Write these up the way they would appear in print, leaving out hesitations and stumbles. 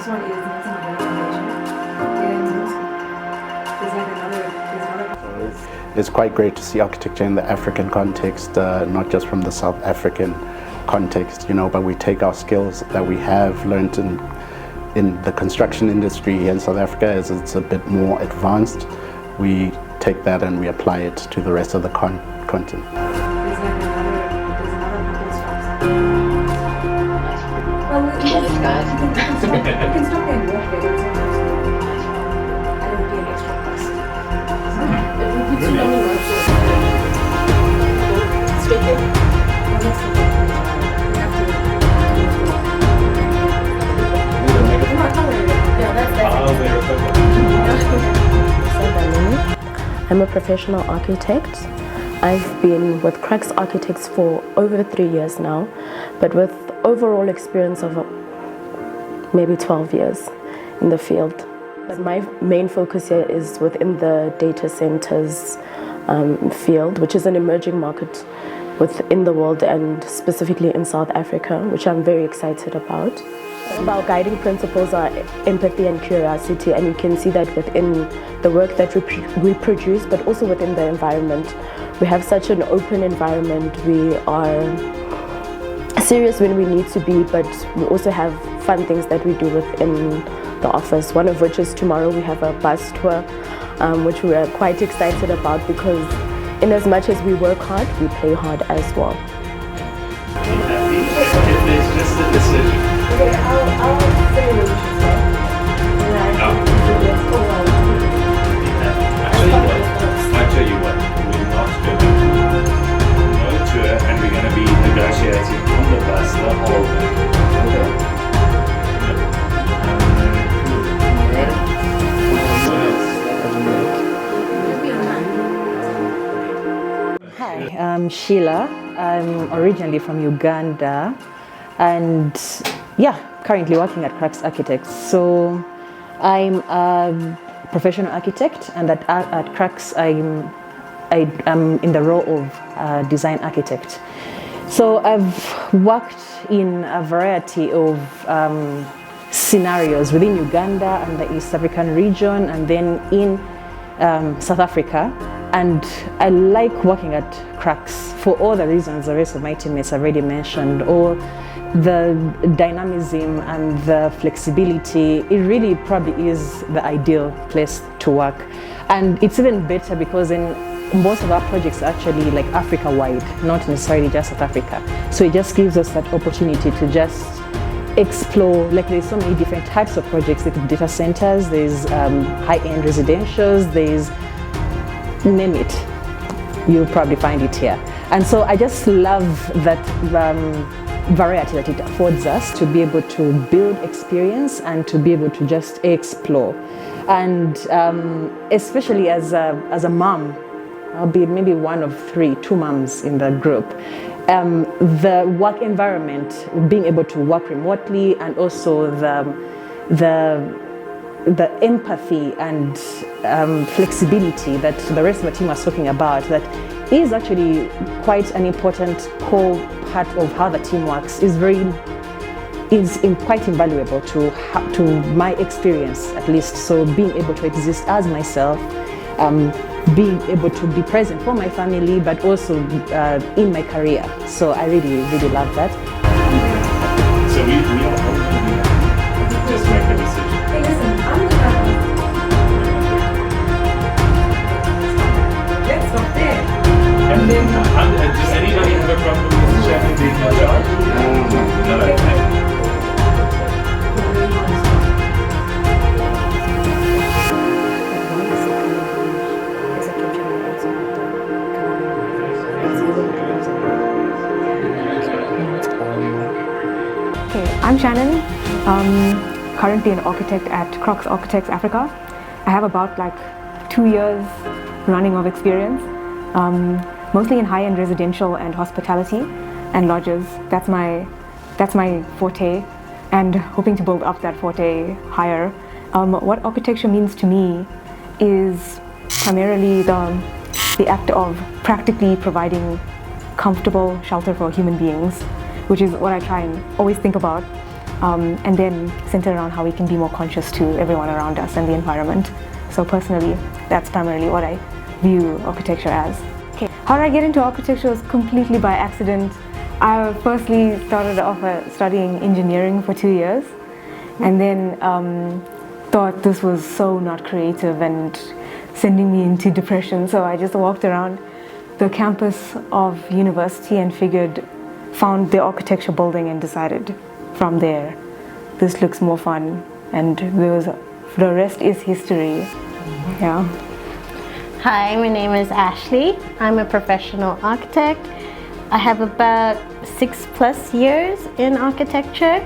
This one is not some foundation. And there's another. It's quite great to see architecture in the African context, not just from the South African context, but we take our skills that we have learned in the construction industry here in South Africa, as it's a bit more advanced. We take that and we apply it to the rest of the continent. Cheers, guys. You can stop there and walk there. And it would be an extra cost. It would be too long to run straight there. I'm a professional architect. I've been with Crux Architects for over 3 years now, but with overall experience of maybe 12 years in the field. But my main focus here is within the data centers field, which is an emerging market within the world and specifically in South Africa, which I'm very excited about. Our guiding principles are empathy and curiosity, and you can see that within the work that we produce, but also within the environment. We have such an open environment. We are serious when we need to be, but we also have fun things that we do within the office. One of which is tomorrow we have a bus tour, which we are quite excited about because in as much as we work hard, we play hard as well. If there's just a decision. Okay, I'll say what you should say. I'll tell you what, we're not doing no tour and we're going to be negotiating on the bus the whole day. Hi, I'm Sheila. I'm originally from Uganda and currently working at Crux Architects. So I'm a professional architect, and at Crux I'm in the role of design architect. So I've worked in a variety of scenarios within Uganda and the East African region, and then in South Africa. And I like working at Crux for all the reasons the rest of my teammates have already mentioned, or the dynamism and the flexibility. It really probably is the ideal place to work. And it's even better because in most of our projects are actually like Africa-wide, not necessarily just South Africa. So it just gives us that opportunity to just explore, like there's so many different types of projects, like data centers, there's high-end residentials, there's name it, you'll probably find it here. And so I just love that variety that it affords us to be able to build experience and to be able to just explore. And especially as a mom, I'll be maybe one of two moms in the group. The work environment, being able to work remotely, and also the empathy and flexibility that the rest of the team was talking about, that is actually quite an important core part of how the team works, is quite invaluable to my experience, at least. So being able to exist as myself, being able to be present for my family, but also in my career. So I really, really love that. So we are all just make a decision. Hey, listen, I'm gonna. Let's stop there. And then, does anybody have a problem with the chairman being in charge? No. Okay. I'm Shannon, currently an architect at Crux Architects Africa. I have about 2 years running of experience, mostly in high-end residential and hospitality and lodges. That's my forte, and hoping to build up that forte higher. What architecture means to me is primarily the act of practically providing comfortable shelter for human beings, which is what I try and always think about and then centered around how we can be more conscious to everyone around us and the environment. So personally, that's primarily what I view architecture as. Okay. How did I get into architecture? Was completely by accident. I firstly started off studying engineering for 2 years, and then thought this was so not creative and sending me into depression. So I just walked around the campus of university and found the architecture building and decided from there, this looks more fun, and the rest is history. Yeah. Hi, my name is Ashley. I'm a professional architect. I have about 6+ years in architecture.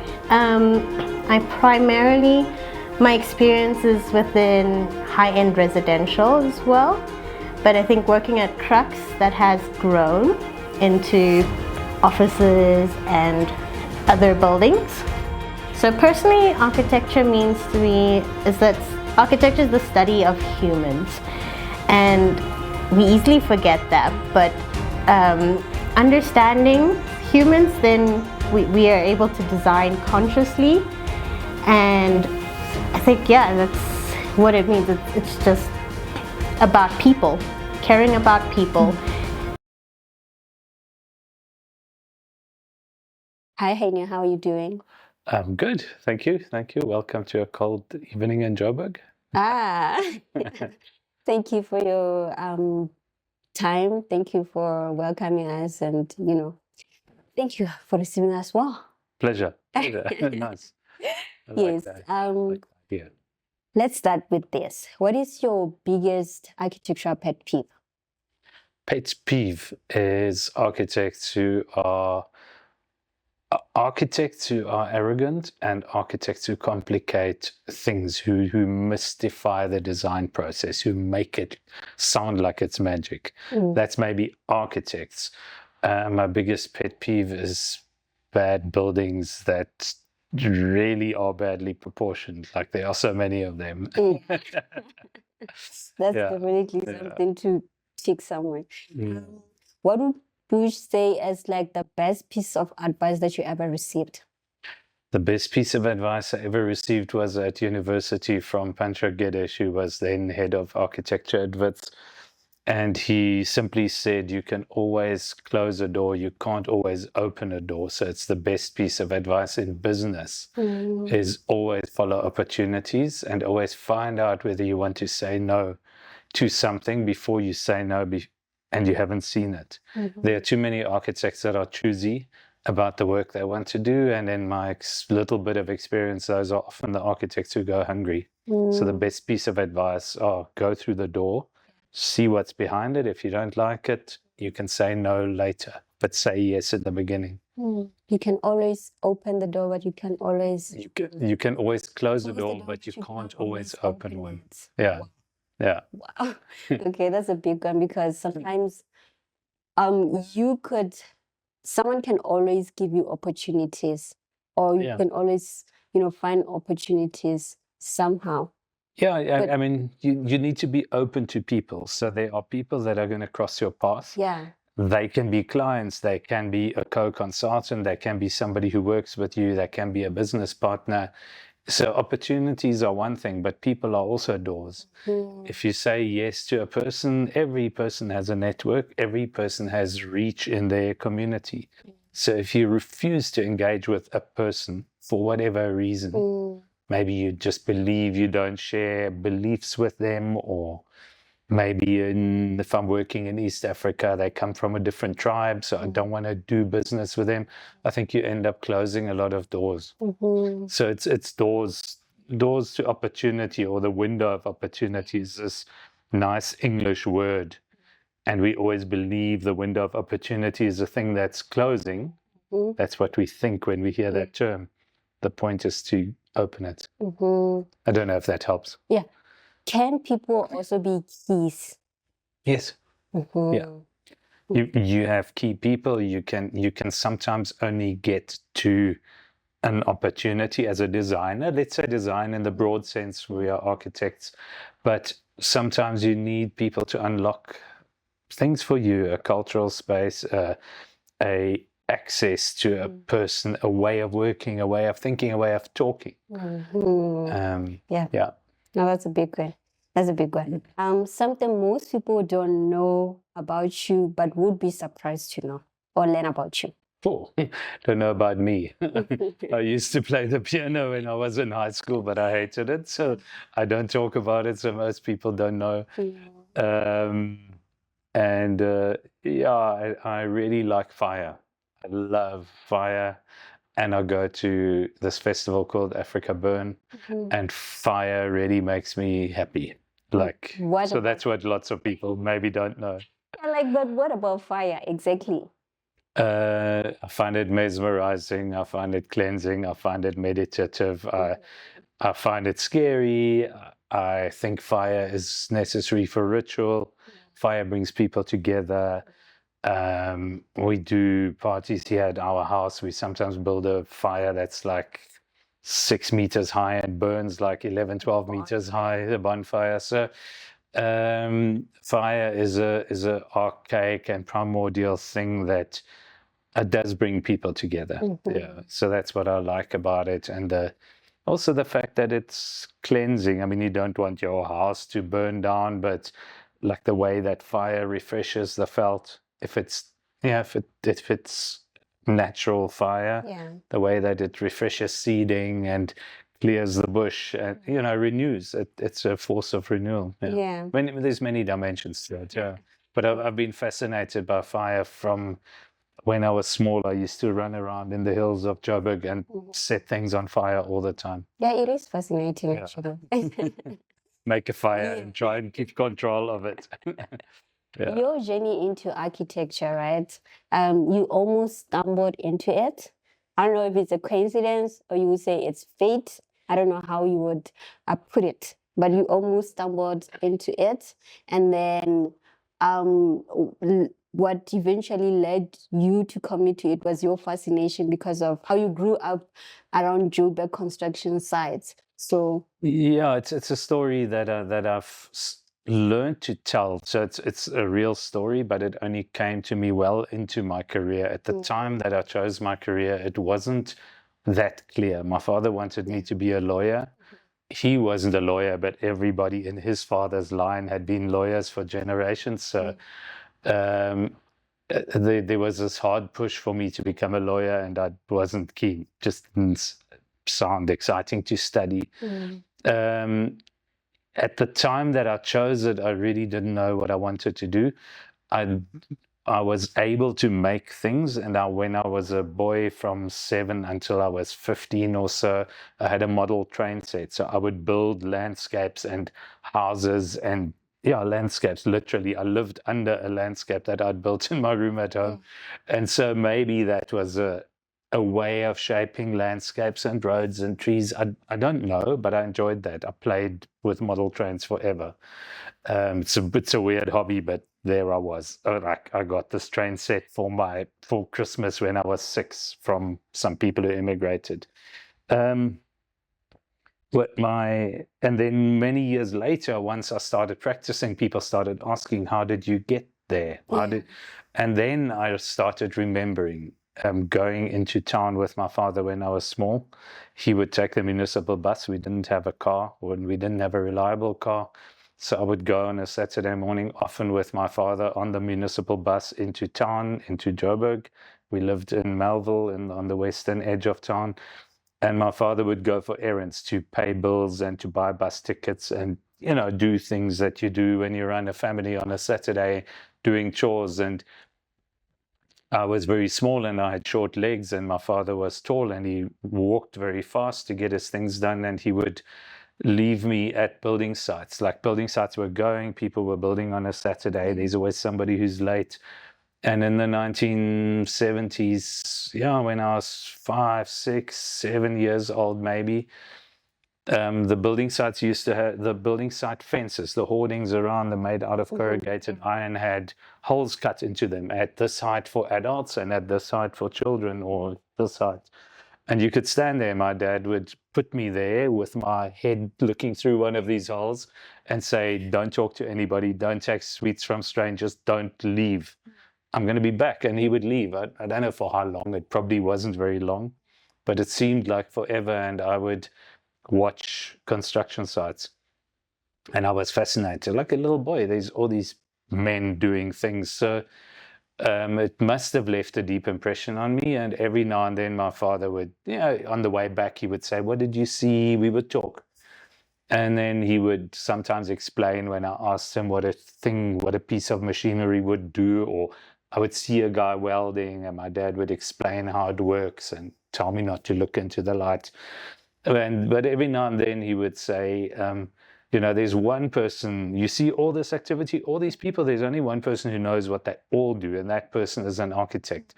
My experience is within high-end residential as well, but I think working at Crux, that has grown into offices and other buildings. So personally, architecture means to me architecture is the study of humans, and we easily forget that, but understanding humans, then we are able to design consciously, and I think, yeah, that's what it means. It's just about people, caring about people. Hi, Henning, how are you doing? I'm good, thank you. Thank you. Welcome to a cold evening in Joburg. Thank you for your time. Thank you for welcoming us, and thank you for receiving us well. Pleasure. Nice. I like Yes. that. I like that idea. Let's start with this. What is your biggest architectural pet peeve? Pet peeve is architects who are arrogant and architects who complicate things, who mystify the design process, who make it sound like it's magic. That's maybe architects. My biggest pet peeve is bad buildings that really are badly proportioned, like there are so many of them. That's definitely something to tick somewhere. What would you say as like the best piece of advice that you ever received? The best piece of advice I ever received was at university from Pancho Guedes, who was then head of architecture at WITS. And he simply said, you can always close a door, you can't always open a door. So it's the best piece of advice in business is always follow opportunities and always find out whether you want to say no to something before you say no and you haven't seen it. There are too many architects that are choosy about the work they want to do. And in my little bit of experience, those are often the architects who go hungry. So the best piece of advice, go through the door, see what's behind it. If you don't like it, you can say no later, but say yes at the beginning. You can always open the door, but you can always... You can always close the door, but you can't always open one. Yeah. Yeah. Wow. Okay, that's a big one, because sometimes someone can always give you opportunities, or you can always, find opportunities somehow. Yeah, I mean, you need to be open to people. So there are people that are going to cross your path. Yeah. They can be clients, they can be a co-consultant, they can be somebody who works with you, they can be a business partner. So opportunities are one thing, but people are also doors. If you say yes to a person, every person has a network, every person has reach in their community. So if you refuse to engage with a person for whatever reason, maybe you just believe you don't share beliefs with them, or maybe if I'm working in East Africa, they come from a different tribe, so I don't want to do business with them. I think you end up closing a lot of doors. So it's doors to opportunity, or the window of opportunity is this nice English word. And we always believe the window of opportunity is a thing that's closing. That's what we think when we hear that term. The point is to open it. I don't know if that helps. Yeah. Can people also be keys? Yes. Yeah. You have key people. You can sometimes only get to an opportunity as a designer. Let's say design in the broad sense, we are architects, but sometimes you need people to unlock things for you, a cultural space, a access to a person, a way of working, a way of thinking, a way of talking. Yeah. No, that's a big one. That's a big one. Something most people don't know about you, but would be surprised to know or learn about you. Oh, don't know about me. I used to play the piano when I was in high school, but I hated it, so I don't talk about it, so most people don't know. I really like fire. I love fire, and I go to this festival called Africa Burn, and fire really makes me happy. So that's what lots of people maybe don't know. But what about fire exactly? I find it mesmerizing. I find it cleansing. I find it meditative. I find it scary. I think fire is necessary for ritual. Fire brings people together. We do parties here at our house. We sometimes build a fire that's like 6 meters high and burns like 11, 12 meters high, a bonfire. So fire is a archaic and primordial thing that does bring people together. Yeah, so that's what I like about it, and also the fact that it's cleansing. I mean, you don't want your house to burn down, but like the way that fire refreshes the felt, if it's natural fire, the way that it refreshes seeding and clears the bush and renews. It's a force of renewal. There's many dimensions to it. But I've been fascinated by fire from when I was small. I used to run around in the hills of Joburg and set things on fire all the time. Yeah, it is fascinating actually. Make a fire and try and keep control of it. Your journey into architecture, right? You almost stumbled into it. I don't know if it's a coincidence or you would say it's fate. I don't know how you would put it, but you almost stumbled into it. And then what eventually led you to commit to it was your fascination because of how you grew up around Joburg construction sites. So it's a story that I've learned to tell. So it's a real story, but it only came to me well into my career. At the time that I chose my career, it wasn't that clear. My father wanted me to be a lawyer. He wasn't a lawyer, but everybody in his father's line had been lawyers for generations. So there was this hard push for me to become a lawyer, and I wasn't keen. Just didn't sound exciting to study. At the time that I chose it, I really didn't know what I wanted to do. I was able to make things, and when I was a boy from 7 until I was 15 or so, I had a model train set. So I would build landscapes and houses and landscapes. Literally, I lived under a landscape that I'd built in my room at home. And so maybe that was a way of shaping landscapes and roads and trees. I don't know, but I enjoyed that. I played with model trains forever. It's a weird hobby, but there I was. I got this train set for Christmas when I was 6 from some people who immigrated. And then many years later, once I started practicing, people started asking, how did you get there? And then I started remembering going into town with my father when I was small. He would take the municipal bus. We didn't have a car, or we didn't have a reliable car. So I would go on a Saturday morning, often with my father, on the municipal bus into town, into Joburg. We lived in Melville on the western edge of town. And my father would go for errands to pay bills and to buy bus tickets and, do things that you do when you run a family on a Saturday, doing chores. And I was very small and I had short legs, and my father was tall and he walked very fast to get his things done. And he would leave me at building sites. Like building sites were going, people were building on a Saturday. There's always somebody who's late. And in the 1970s, when I was 5, 6, 7 years old, maybe, the building sites used to have the building site fences, the hoardings around them made out of corrugated iron had holes cut into them at this height for adults and at this height for children, or this height. And you could stand there. My dad would put me there with my head looking through one of these holes and say, don't talk to anybody, don't take sweets from strangers, don't leave. I'm going to be back. And he would leave. I don't know for how long. It probably wasn't very long, but it seemed like forever. And I would watch construction sites. And I was fascinated. Like a little boy, there's all these men doing things. So it must have left a deep impression on me. And every now and then my father would, on the way back, he would say, what did you see? We would talk. And then he would sometimes explain when I asked him what a piece of machinery would do, or I would see a guy welding and my dad would explain how it works and tell me not to look into the light. But every now and then he would say, there's one person, you see all this activity, all these people, there's only one person who knows what they all do, and that person is an architect.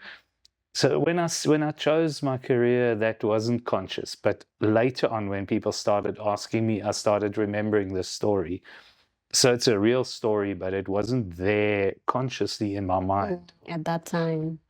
So when I chose my career, that wasn't conscious. But later on, when people started asking me, I started remembering this story. So it's a real story, but it wasn't there consciously in my mind. At that time.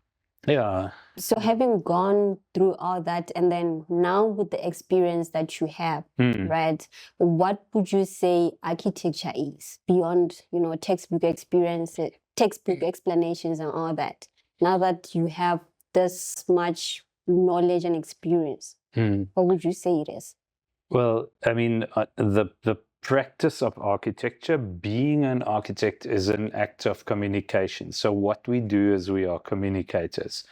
Yeah. So having gone through all that, and then now with the experience that you have, right, what would you say architecture is beyond, textbook experiences, textbook explanations and all that? Now that you have this much knowledge and experience, what would you say it is? Well, I mean, the practice of architecture, being an architect, is an act of communication. So what we do is we are communicators.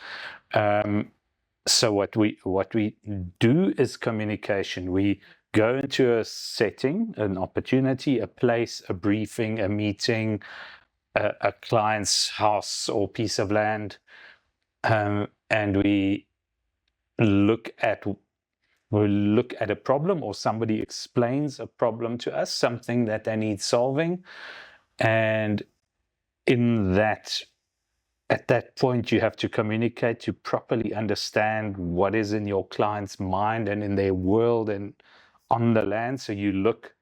So what we do is communication. We go into a setting, an opportunity, a place, a briefing, a meeting, a client's house or piece of land, and we look at a problem, or somebody explains a problem to us, something that they need solving. And at that point, you have to communicate to properly understand what is in your client's mind and in their world and on the land. So you look,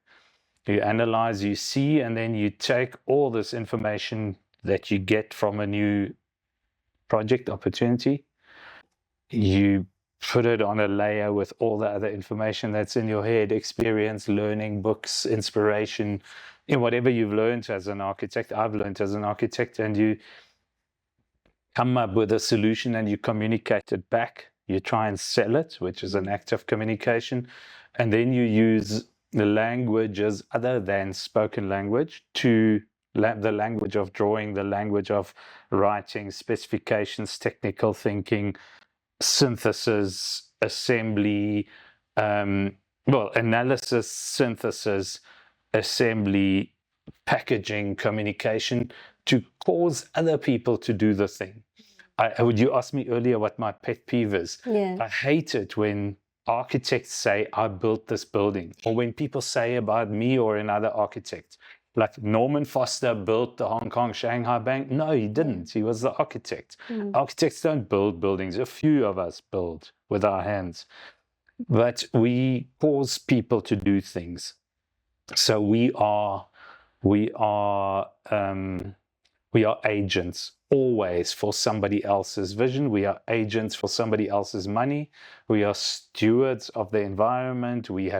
you analyze, you see, and then you take all this information that you get from a new project opportunity, you put it on a layer with all the other information that's in your head, experience, learning, books, inspiration, whatever you've learned as an architect, I've learned as an architect, and you come up with a solution and you communicate it back. You try and sell it, which is an act of communication. And then you use the languages other than spoken language to the language of drawing, the language of writing, specifications, technical thinking, synthesis, assembly, analysis, synthesis, assembly, packaging, communication, to cause other people to do the thing. You asked me earlier what my pet peeve is. Yeah. I hate it when architects say, I built this building, or when people say about me or another architect, like Norman Foster built the Hong Kong Shanghai Bank. No, he didn't. He was the architect. Architects don't build buildings. A few of us build with our hands. But we cause people to do things. So we are agents always for somebody else's vision. We are agents for somebody else's money. We are stewards of the environment. We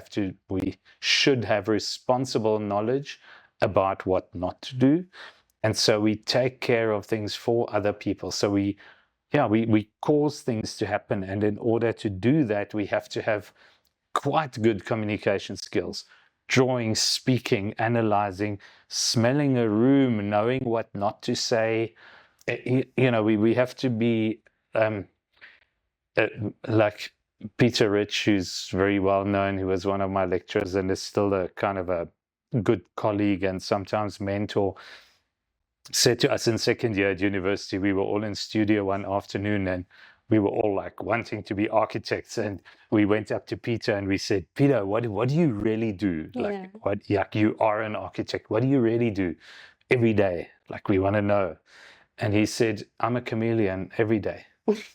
should have responsible knowledge about what not to do. And so we take care of things for other people. So we cause things to happen. And in order to do that, we have to have quite good communication skills. Drawing, speaking, analyzing, smelling a room, knowing what not to say. We have to be like Peter Rich, who's very well known, who was one of my lecturers and is still a kind of a good colleague and sometimes mentor, said to us in second year at university, we were all in studio one afternoon and we were all like wanting to be architects, and we went up to Peter and we said, Peter, what do you really do? Like you are an architect. What do you really do every day? Like, we want to know. And he said, I'm a chameleon every day.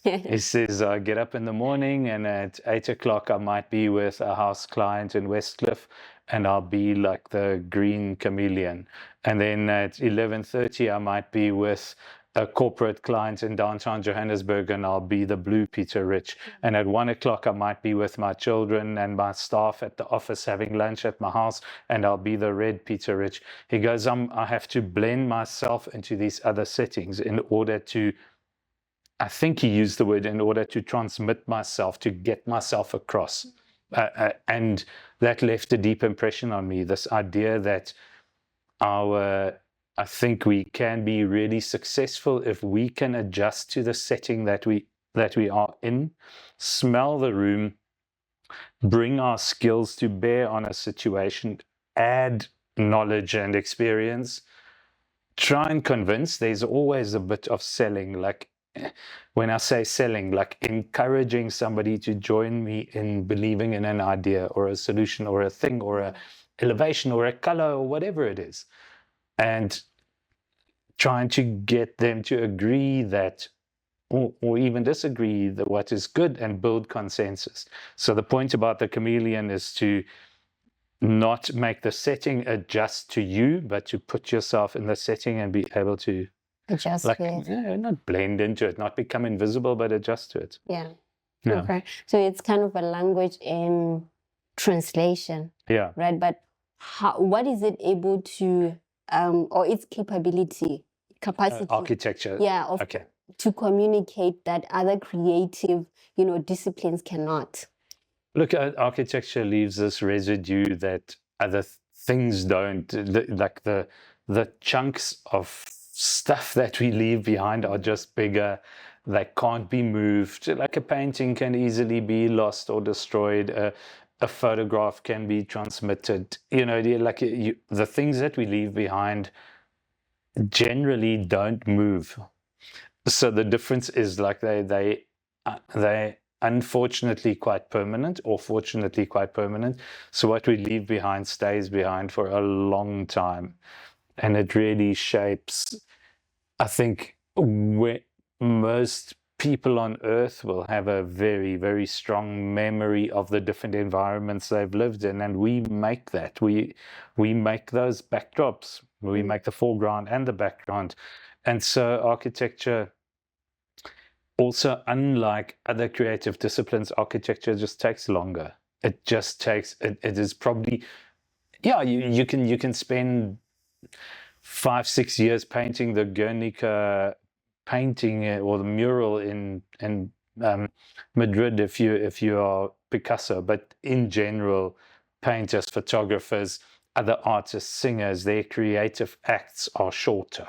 He says, I get up in the morning and at 8 o'clock I might be with a house client in Westcliff and I'll be like the green chameleon. And then at 11:30 I might be with a corporate client in downtown Johannesburg, and I'll be the blue Peter Rich. And at 1 o'clock, I might be with my children and my staff at the office having lunch at my house, and I'll be the red Peter Rich. He goes, I have to blend myself into these other settings in order to, I think he used the word, in order to transmit myself, to get myself across. And that left a deep impression on me, this idea that I think we can be really successful if we can adjust to the setting that we are in, smell the room, bring our skills to bear on a situation, add knowledge and experience, try and convince. There's always a bit of selling, like when I say selling, like encouraging somebody to join me in believing in an idea or a solution or a thing or a elevation or a color or whatever it is. And trying to get them to agree that, or even disagree, that what is good, and build consensus. So the point about the chameleon is to not make the setting adjust to you, but to put yourself in the setting and be able to adjust like, to it. not blend into it, not become invisible, but adjust to it. Yeah. Yeah. Okay. So it's kind of a language in translation. Yeah. Right. But what is it able to, or its capacity? Architecture. Yeah. Okay. To communicate that other creative, disciplines cannot. Look, architecture leaves this residue that other things don't. Like the chunks of stuff that we leave behind are just bigger. They can't be moved. Like a painting can easily be lost or destroyed. A photograph can be transmitted. The things that we leave behind generally don't move. So the difference is like they unfortunately quite permanent, or fortunately quite permanent. So what we leave behind stays behind for a long time, and it really shapes. I think most people on Earth will have a very, very strong memory of the different environments they've lived in, and we make that. We make those backdrops. We make the foreground and the background. And so architecture, also unlike other creative disciplines, architecture just takes longer. It just takes, it is probably, you can spend 5-6 years painting the Guernica painting or the mural in Madrid if you are Picasso, but in general, painters, photographers, other artists, singers, their creative acts are shorter.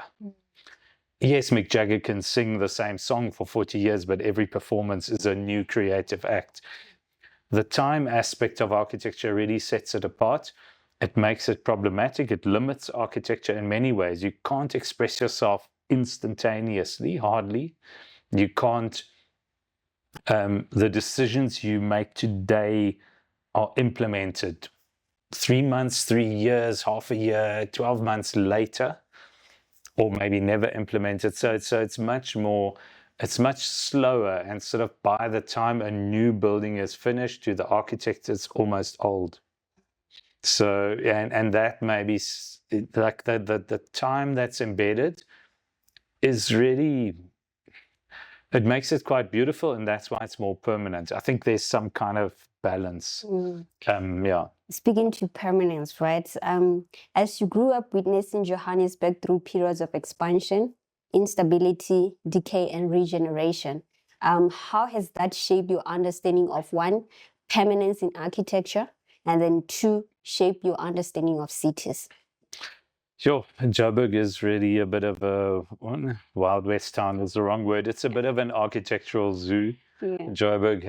Yes, Mick Jagger can sing the same song for 40 years, but every performance is a new creative act. The time aspect of architecture really sets it apart. It makes it problematic. It limits architecture in many ways. You can't express yourself instantaneously, hardly. You can't, the decisions you make today are implemented 3 months, 3 years, half a year, 12 months later, or maybe never implemented. So it's much more, it's much slower, and sort of by the time a new building is finished, to the architect, it's almost old. So, and that maybe like the time that's embedded is really, it makes it quite beautiful, and that's why it's more permanent. I think there's some kind of balance. Yeah. Speaking to permanence, right? As you grew up witnessing Johannesburg through periods of expansion, instability, decay, and regeneration, how has that shaped your understanding of, one, permanence in architecture, and then two, shape your understanding of cities? Sure. Joburg is really a bit of a Wild West town is the wrong word. It's a bit of an architectural zoo. Yeah. Joburg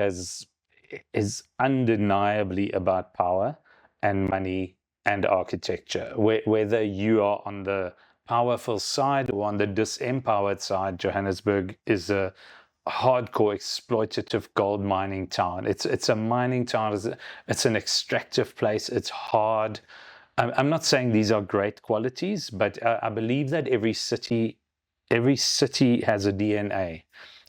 is undeniably about power and money and architecture. Whether you are on the powerful side or on the disempowered side, Johannesburg is a hardcore exploitative gold mining town. It's a mining town. It's an extractive place. It's hard. I'm not saying these are great qualities, but I believe that every city has a DNA.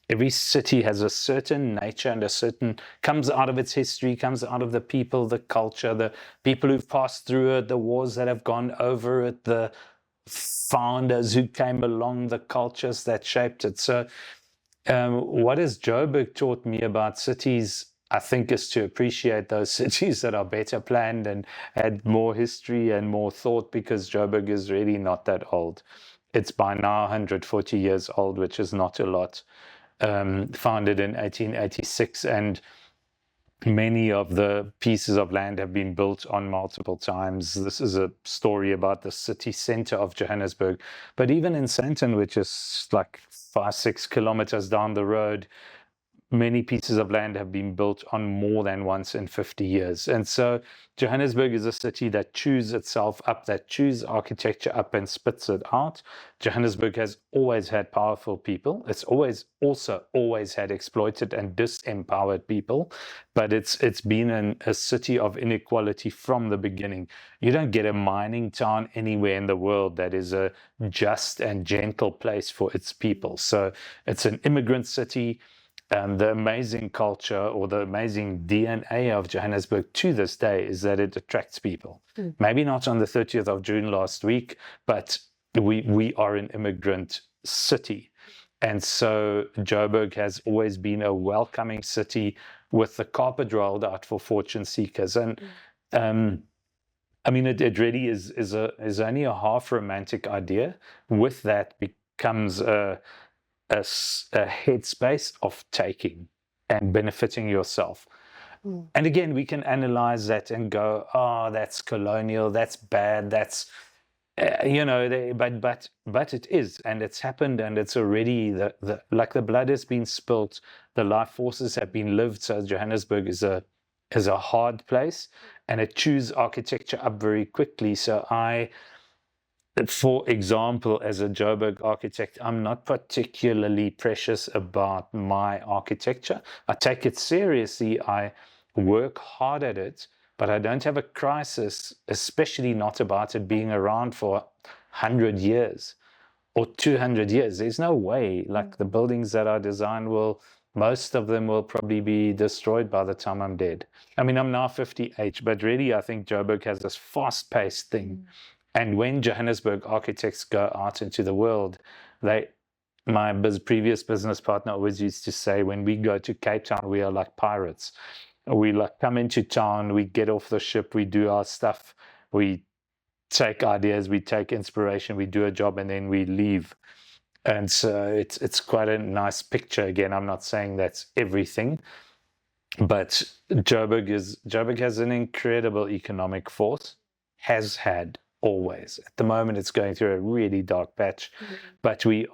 Every city has a certain nature and a certain, comes out of its history, comes out of the people, the culture, the people who've passed through it, the wars that have gone over it, the founders who came along, the cultures that shaped it. So what has Joburg taught me about cities, I think, is to appreciate those cities that are better planned and had more history and more thought, because Joburg is really not that old. It's by now 140 years old, which is not a lot. Founded in 1886, and many of the pieces of land have been built on multiple times. This is a story about the city center of Johannesburg. But even in Sandton, which is like 5-6 kilometers down the road, many pieces of land have been built on more than once in 50 years. And so Johannesburg is a city that chews itself up, that chews architecture up and spits it out. Johannesburg has always had powerful people. It's also always had exploited and disempowered people, but it's been a city of inequality from the beginning. You don't get a mining town anywhere in the world that is a just and gentle place for its people. So it's an immigrant city. The amazing culture, or the amazing DNA of Johannesburg to this day, is that it attracts people. Maybe not on the 30th of June last week, but we are an immigrant city. And so Joburg has always been a welcoming city with the carpet rolled out for fortune seekers. And I mean, it really is only a half romantic idea. With that becomes a headspace of taking and benefiting yourself. And again, we can analyze that and go, oh, that's colonial, that's bad, that's but it is, and it's happened, and it's already like the blood has been spilt, the life forces have been lived. So Johannesburg is a hard place, and it chews architecture up very quickly. So for example, as a Joburg architect, I'm not particularly precious about my architecture. I take it seriously. I work hard at it, but I don't have a crisis, especially not about it being around for 100 years or 200 years. There's no way. Like the buildings that I design most of them will probably be destroyed by the time I'm dead. I mean, I'm now 58, but really I think Joburg has this fast-paced thing. And when Johannesburg architects go out into the world, my previous business partner always used to say, when we go to Cape Town, we are like pirates. We like come into town, we get off the ship, we do our stuff, we take ideas, we take inspiration, we do a job, and then we leave. And so it's quite a nice picture. Again, I'm not saying that's everything, but Joburg has an incredible economic force, has had. Always. At the moment, it's going through a really dark patch, but we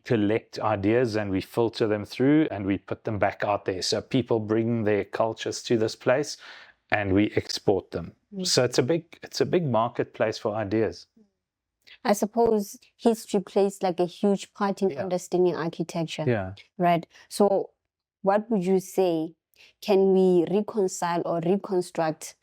collect ideas and we filter them through and we put them back out there. So people bring their cultures to this place and we export them. So it's a big marketplace for ideas. I suppose history plays like a huge part in understanding architecture. Yeah. Right. So what would you say? Can we reconcile or reconstruct,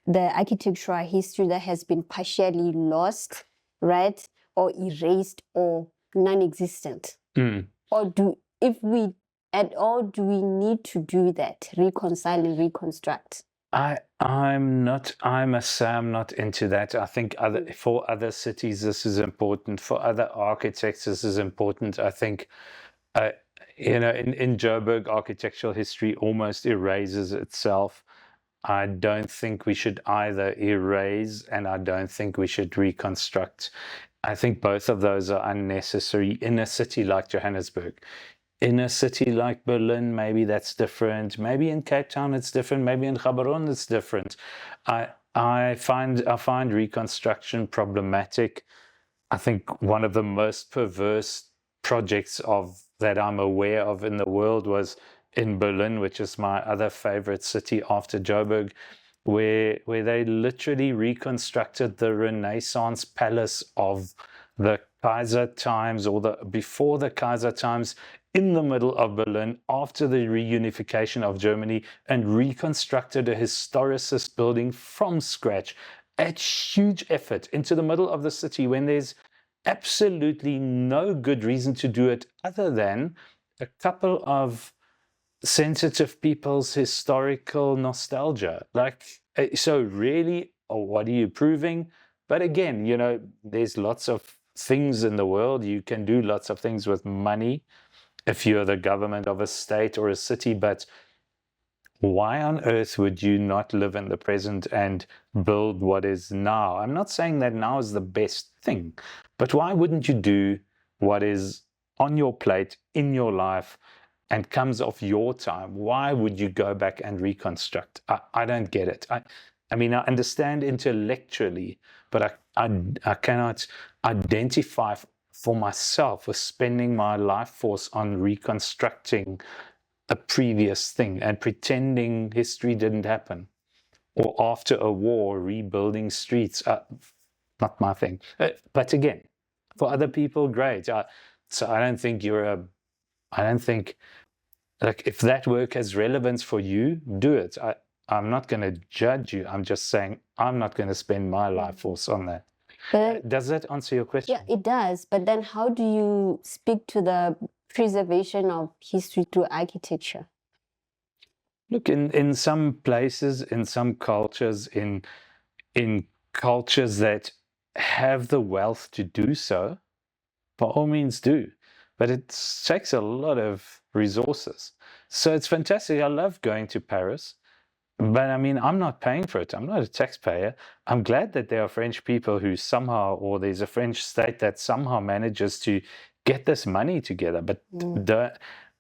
the architectural history that has been partially lost, right, or erased or non-existent? Or if we at all, do we need to do that, reconcile and reconstruct? I must say I'm not into that. I think for other cities this is important. For other architects this is important. I think in Joburg, architectural history almost erases itself. I don't think we should either erase, and I don't think we should reconstruct. I think both of those are unnecessary in a city like Johannesburg. In a city like Berlin, maybe that's different. Maybe in Cape Town it's different. Maybe in Gaborone it's different. I find reconstruction problematic. I think one of the most perverse projects that I'm aware of in the world was in Berlin, which is my other favorite city after Joburg, where they literally reconstructed the Renaissance palace of the Kaiser times, or before the Kaiser times, in the middle of Berlin after the reunification of Germany, and reconstructed a historicist building from scratch at huge effort into the middle of the city when there's absolutely no good reason to do it other than a couple of sensitive people's historical nostalgia. So really, what are you proving? But again, you know, there's lots of things in the world. You can do lots of things with money if you're the government of a state or a city, but why on earth would you not live in the present and build what is now? I'm not saying that now is the best thing, but why wouldn't you do what is on your plate, in your life, and comes off your time? Why would you go back and reconstruct? I don't get it. I mean, I understand intellectually, but I cannot identify for myself with spending my life force on reconstructing a previous thing and pretending history didn't happen, or after a war rebuilding streets. Not my thing. But again, for other people, great. So I don't think I don't think, like, if that work has relevance for you, do it. I'm not going to judge you. I'm just saying I'm not going to spend my life force on that. But Does that answer your question? yeah, it does. But then how do you speak to the preservation of history through architecture? Look, in some places, in some cultures, in cultures that have the wealth to do so, by all means do. But it takes a lot of resources. So it's fantastic. I love going to Paris. But I mean, I'm not paying for it. I'm not a taxpayer. I'm glad that there are French people who somehow, or there's a French state that somehow manages to get this money together. But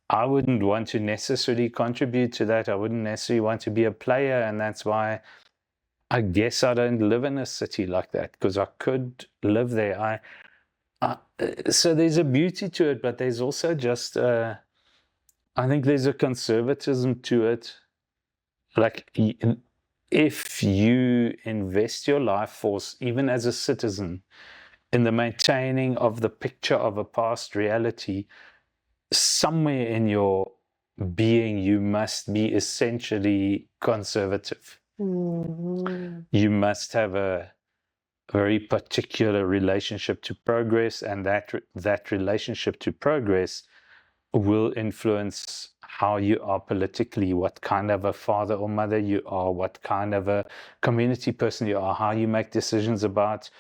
I wouldn't want to necessarily contribute to that. I wouldn't necessarily want to be a player. And that's why I guess I don't live in a city like that, because I could live there. So there's a beauty to it, but there's also just, I think there's a conservatism to it. Like, if you invest your life force, even as a citizen, in the maintaining of the picture of a past reality, somewhere in your being, you must be essentially conservative. Mm-hmm. You must have a very particular relationship to progress, and that relationship to progress will influence how you are politically, what kind of a father or mother you are, what kind of a community person you are, how you make decisions about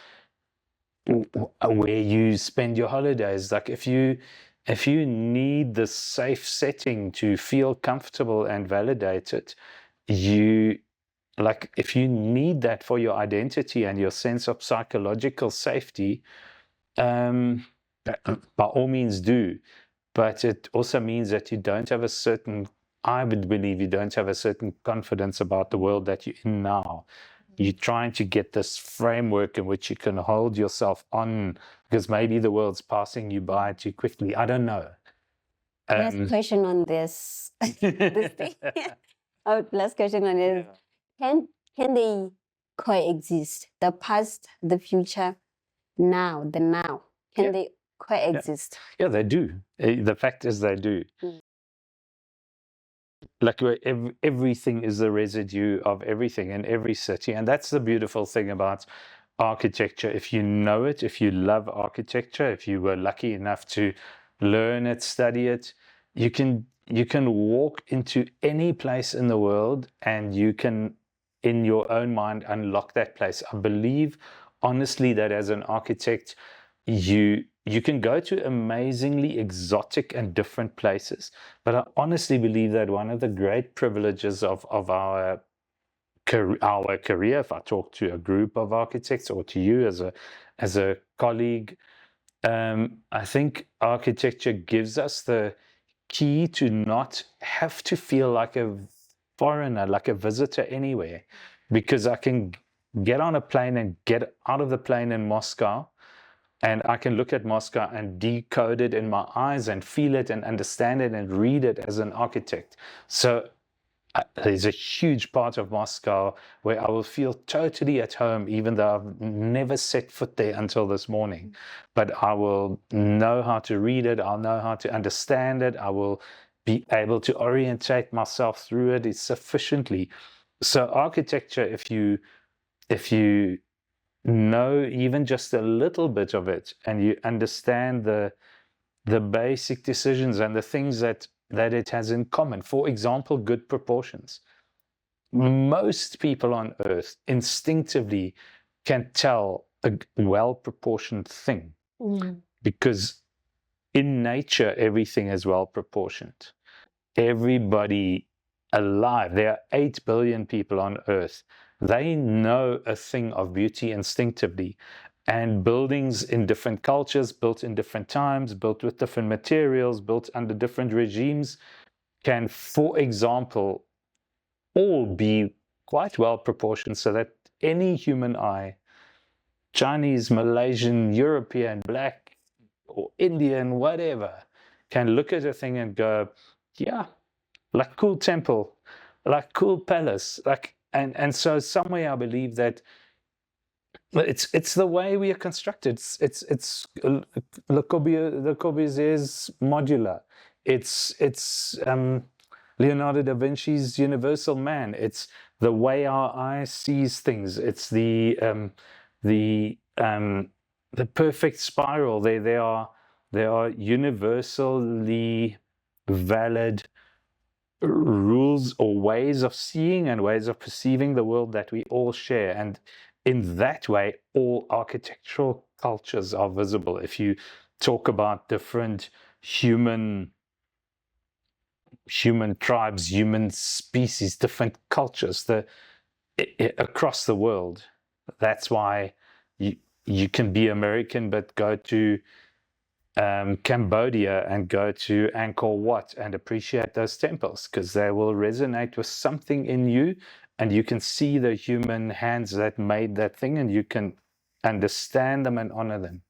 where you spend your holidays. Like, if you need the safe setting to feel comfortable and validated, if you need that for your identity and your sense of psychological safety, by all means do. But it also means that you don't have I would believe you don't have a certain confidence about the world that you're in now. You're trying to get this framework in which you can hold yourself on, because maybe the world's passing you by too quickly. I don't know. Last question on this. This thing. Last question on this. Can they coexist? The past, the future, now, the now. Can they coexist? Yeah, they do. The fact is they do. Like, everything is the residue of everything in every city. And that's the beautiful thing about architecture. If you know it, if you love architecture, if you were lucky enough to learn it, study it, you can walk into any place in the world and you can, in your own mind, unlock that place. I believe honestly that as an architect, you can go to amazingly exotic and different places. But I honestly believe that one of the great privileges of our career, if I talk to a group of architects or to you as a colleague, I think architecture gives us the key to not have to feel like a foreigner, like a visitor anywhere, because I can get on a plane and get out of the plane in Moscow, and I can look at Moscow and decode it in my eyes and feel it and understand it and read it as an architect. So there's a huge part of Moscow where I will feel totally at home, even though I've never set foot there until this morning. But I will know how to read it. I'll know how to understand it. I will be able to orientate myself through it sufficiently. So architecture, if you know even just a little bit of it, and you understand the basic decisions and the things that it has in common. For example, good proportions. Most people on earth instinctively can tell a well-proportioned thing, Mm. because in nature, everything is well-proportioned. Everybody alive, there are 8 billion people on Earth. They know a thing of beauty instinctively. And buildings in different cultures, built in different times, built with different materials, built under different regimes, can, for example, all be quite well proportioned so that any human eye, Chinese, Malaysian, European, black, or Indian, whatever, can look at a thing and go, yeah, like cool temple, like cool palace, like, and so somewhere I believe that it's the way we are constructed. It's Le Corbusier's modular. It's Leonardo da Vinci's universal man. It's the way our eye sees things. It's the perfect spiral. They are universally valid rules or ways of seeing and ways of perceiving the world that we all share. And in that way, all architectural cultures are visible. If you talk about different human tribes, human species, different cultures across the world, that's why you can be American but go to Cambodia and go to Angkor Wat and appreciate those temples, because they will resonate with something in you, and you can see the human hands that made that thing, and you can understand them and honor them.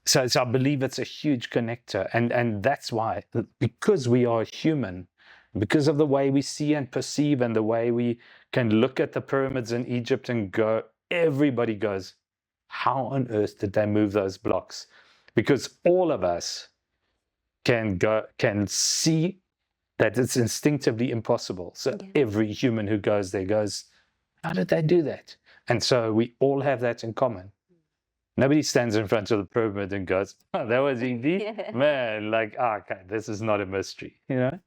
So I believe it's a huge connector, and that's why, because we are human, because of the way we see and perceive and the way we can look at the pyramids in Egypt and go, everybody goes, how on earth did they move those blocks? Because all of us can see that it's instinctively impossible. So every human who goes there goes, how did they do that? And so we all have that in common. Nobody stands in front of the pyramid and goes, oh, that was easy. Man, like, okay, this is not a mystery, you know?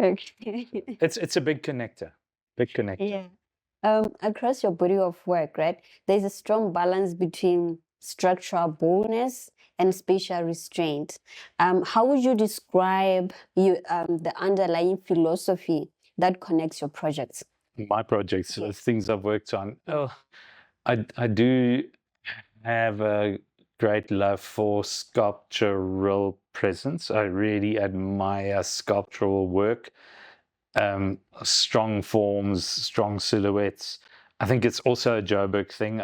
Okay. It's a big connector, Yeah. Across your body of work, right, there's a strong balance between structural boldness and spatial restraint. How would you describe the underlying philosophy that connects your projects? My projects, things I've worked on. Oh, I do have a great love for sculptural presence. I really admire sculptural work. Strong forms, strong silhouettes. I think it's also a Joburg thing.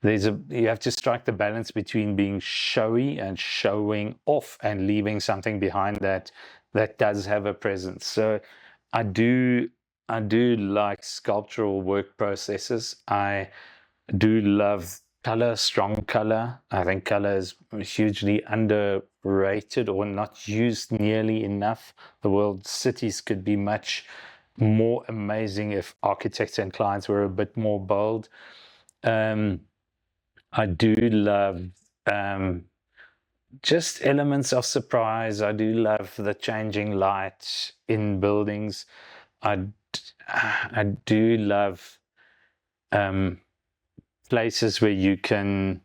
You have to strike the balance between being showy and showing off and leaving something behind that does have a presence. So I do like sculptural work processes. I do love color, strong color. I think color is hugely underrated or not used nearly enough. The world's cities could be much more amazing if architects and clients were a bit more bold. I do love just elements of surprise. I do love the changing light in buildings. I do love places where you can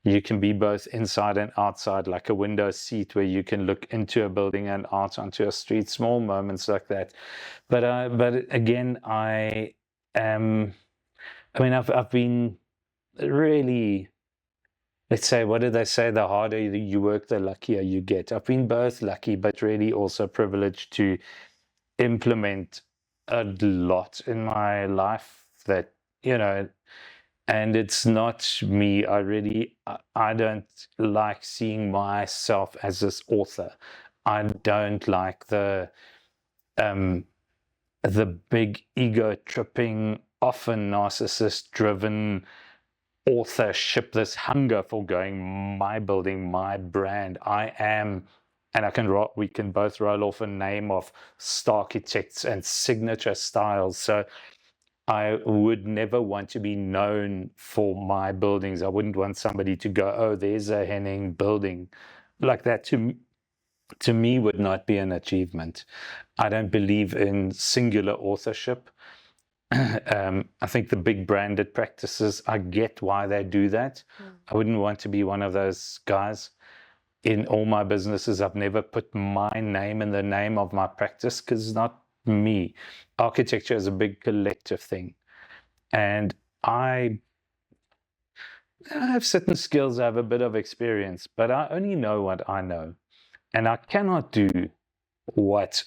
be both inside and outside, like a window seat where you can look into a building and out onto a street, small moments like that. But again, I've been really, let's say, what do they say? The harder you work, the luckier you get. I've been both lucky, but really also privileged to implement a lot in my life that, you know, and it's not me. I don't like seeing myself as this author. I don't like the big ego-tripping, often narcissist-driven authorship, this hunger for going, my building, my brand. I am, and we can both roll off a name of star architects and signature styles. So I would never want to be known for my buildings. I wouldn't want somebody to go, oh, there's a Henning building. Like that to me would not be an achievement. I don't believe in singular authorship. I think the big branded practices, I get why they do that. I wouldn't want to be one of those guys. In all my businesses, I've never put my name in the name of my practice because it's not me. Architecture is a big collective thing. And I have certain skills, I have a bit of experience, but I only know what I know. And I cannot do what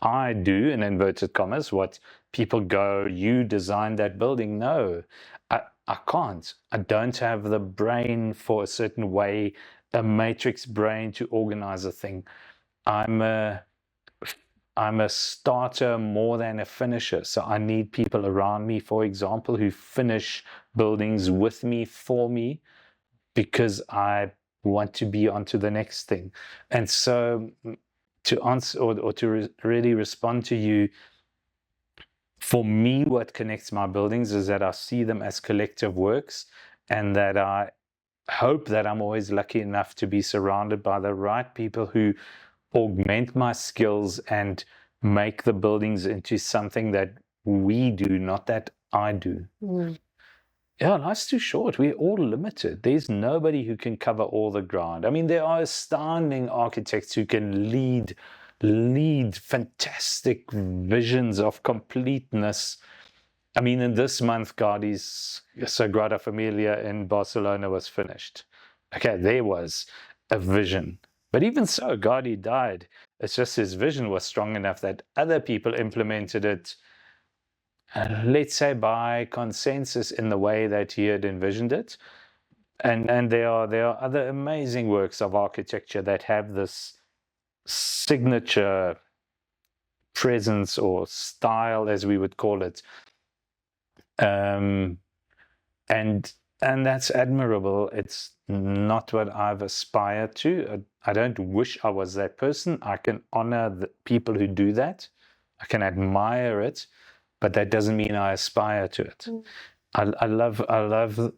I do, in inverted commas, what people go, you designed that building. No, I can't. I don't have the brain for a certain way, a matrix brain to organize a thing. I'm a starter more than a finisher. So I need people around me, for example, who finish buildings with me, for me, because I want to be on to the next thing. And so to answer or to really respond to you, for me, what connects my buildings is that I see them as collective works, and that I hope that I'm always lucky enough to be surrounded by the right people who augment my skills and make the buildings into something that we do, not that I do. Yeah, life's too short. We're all limited. There's nobody who can cover all the ground. I mean, there are astounding architects who can lead fantastic visions of completeness. I mean, in this month, Gaudi's Sagrada Familia in Barcelona was finished. Okay, there was a vision. But even so, Gaudi died. It's just his vision was strong enough that other people implemented it, let's say by consensus, in the way that he had envisioned it. And there are other amazing works of architecture that have this signature presence or style, as we would call it. And that's admirable. It's not what I've aspired to. I don't wish I was that person. I can honor the people who do that. I can admire it, but that doesn't mean I aspire to it. I love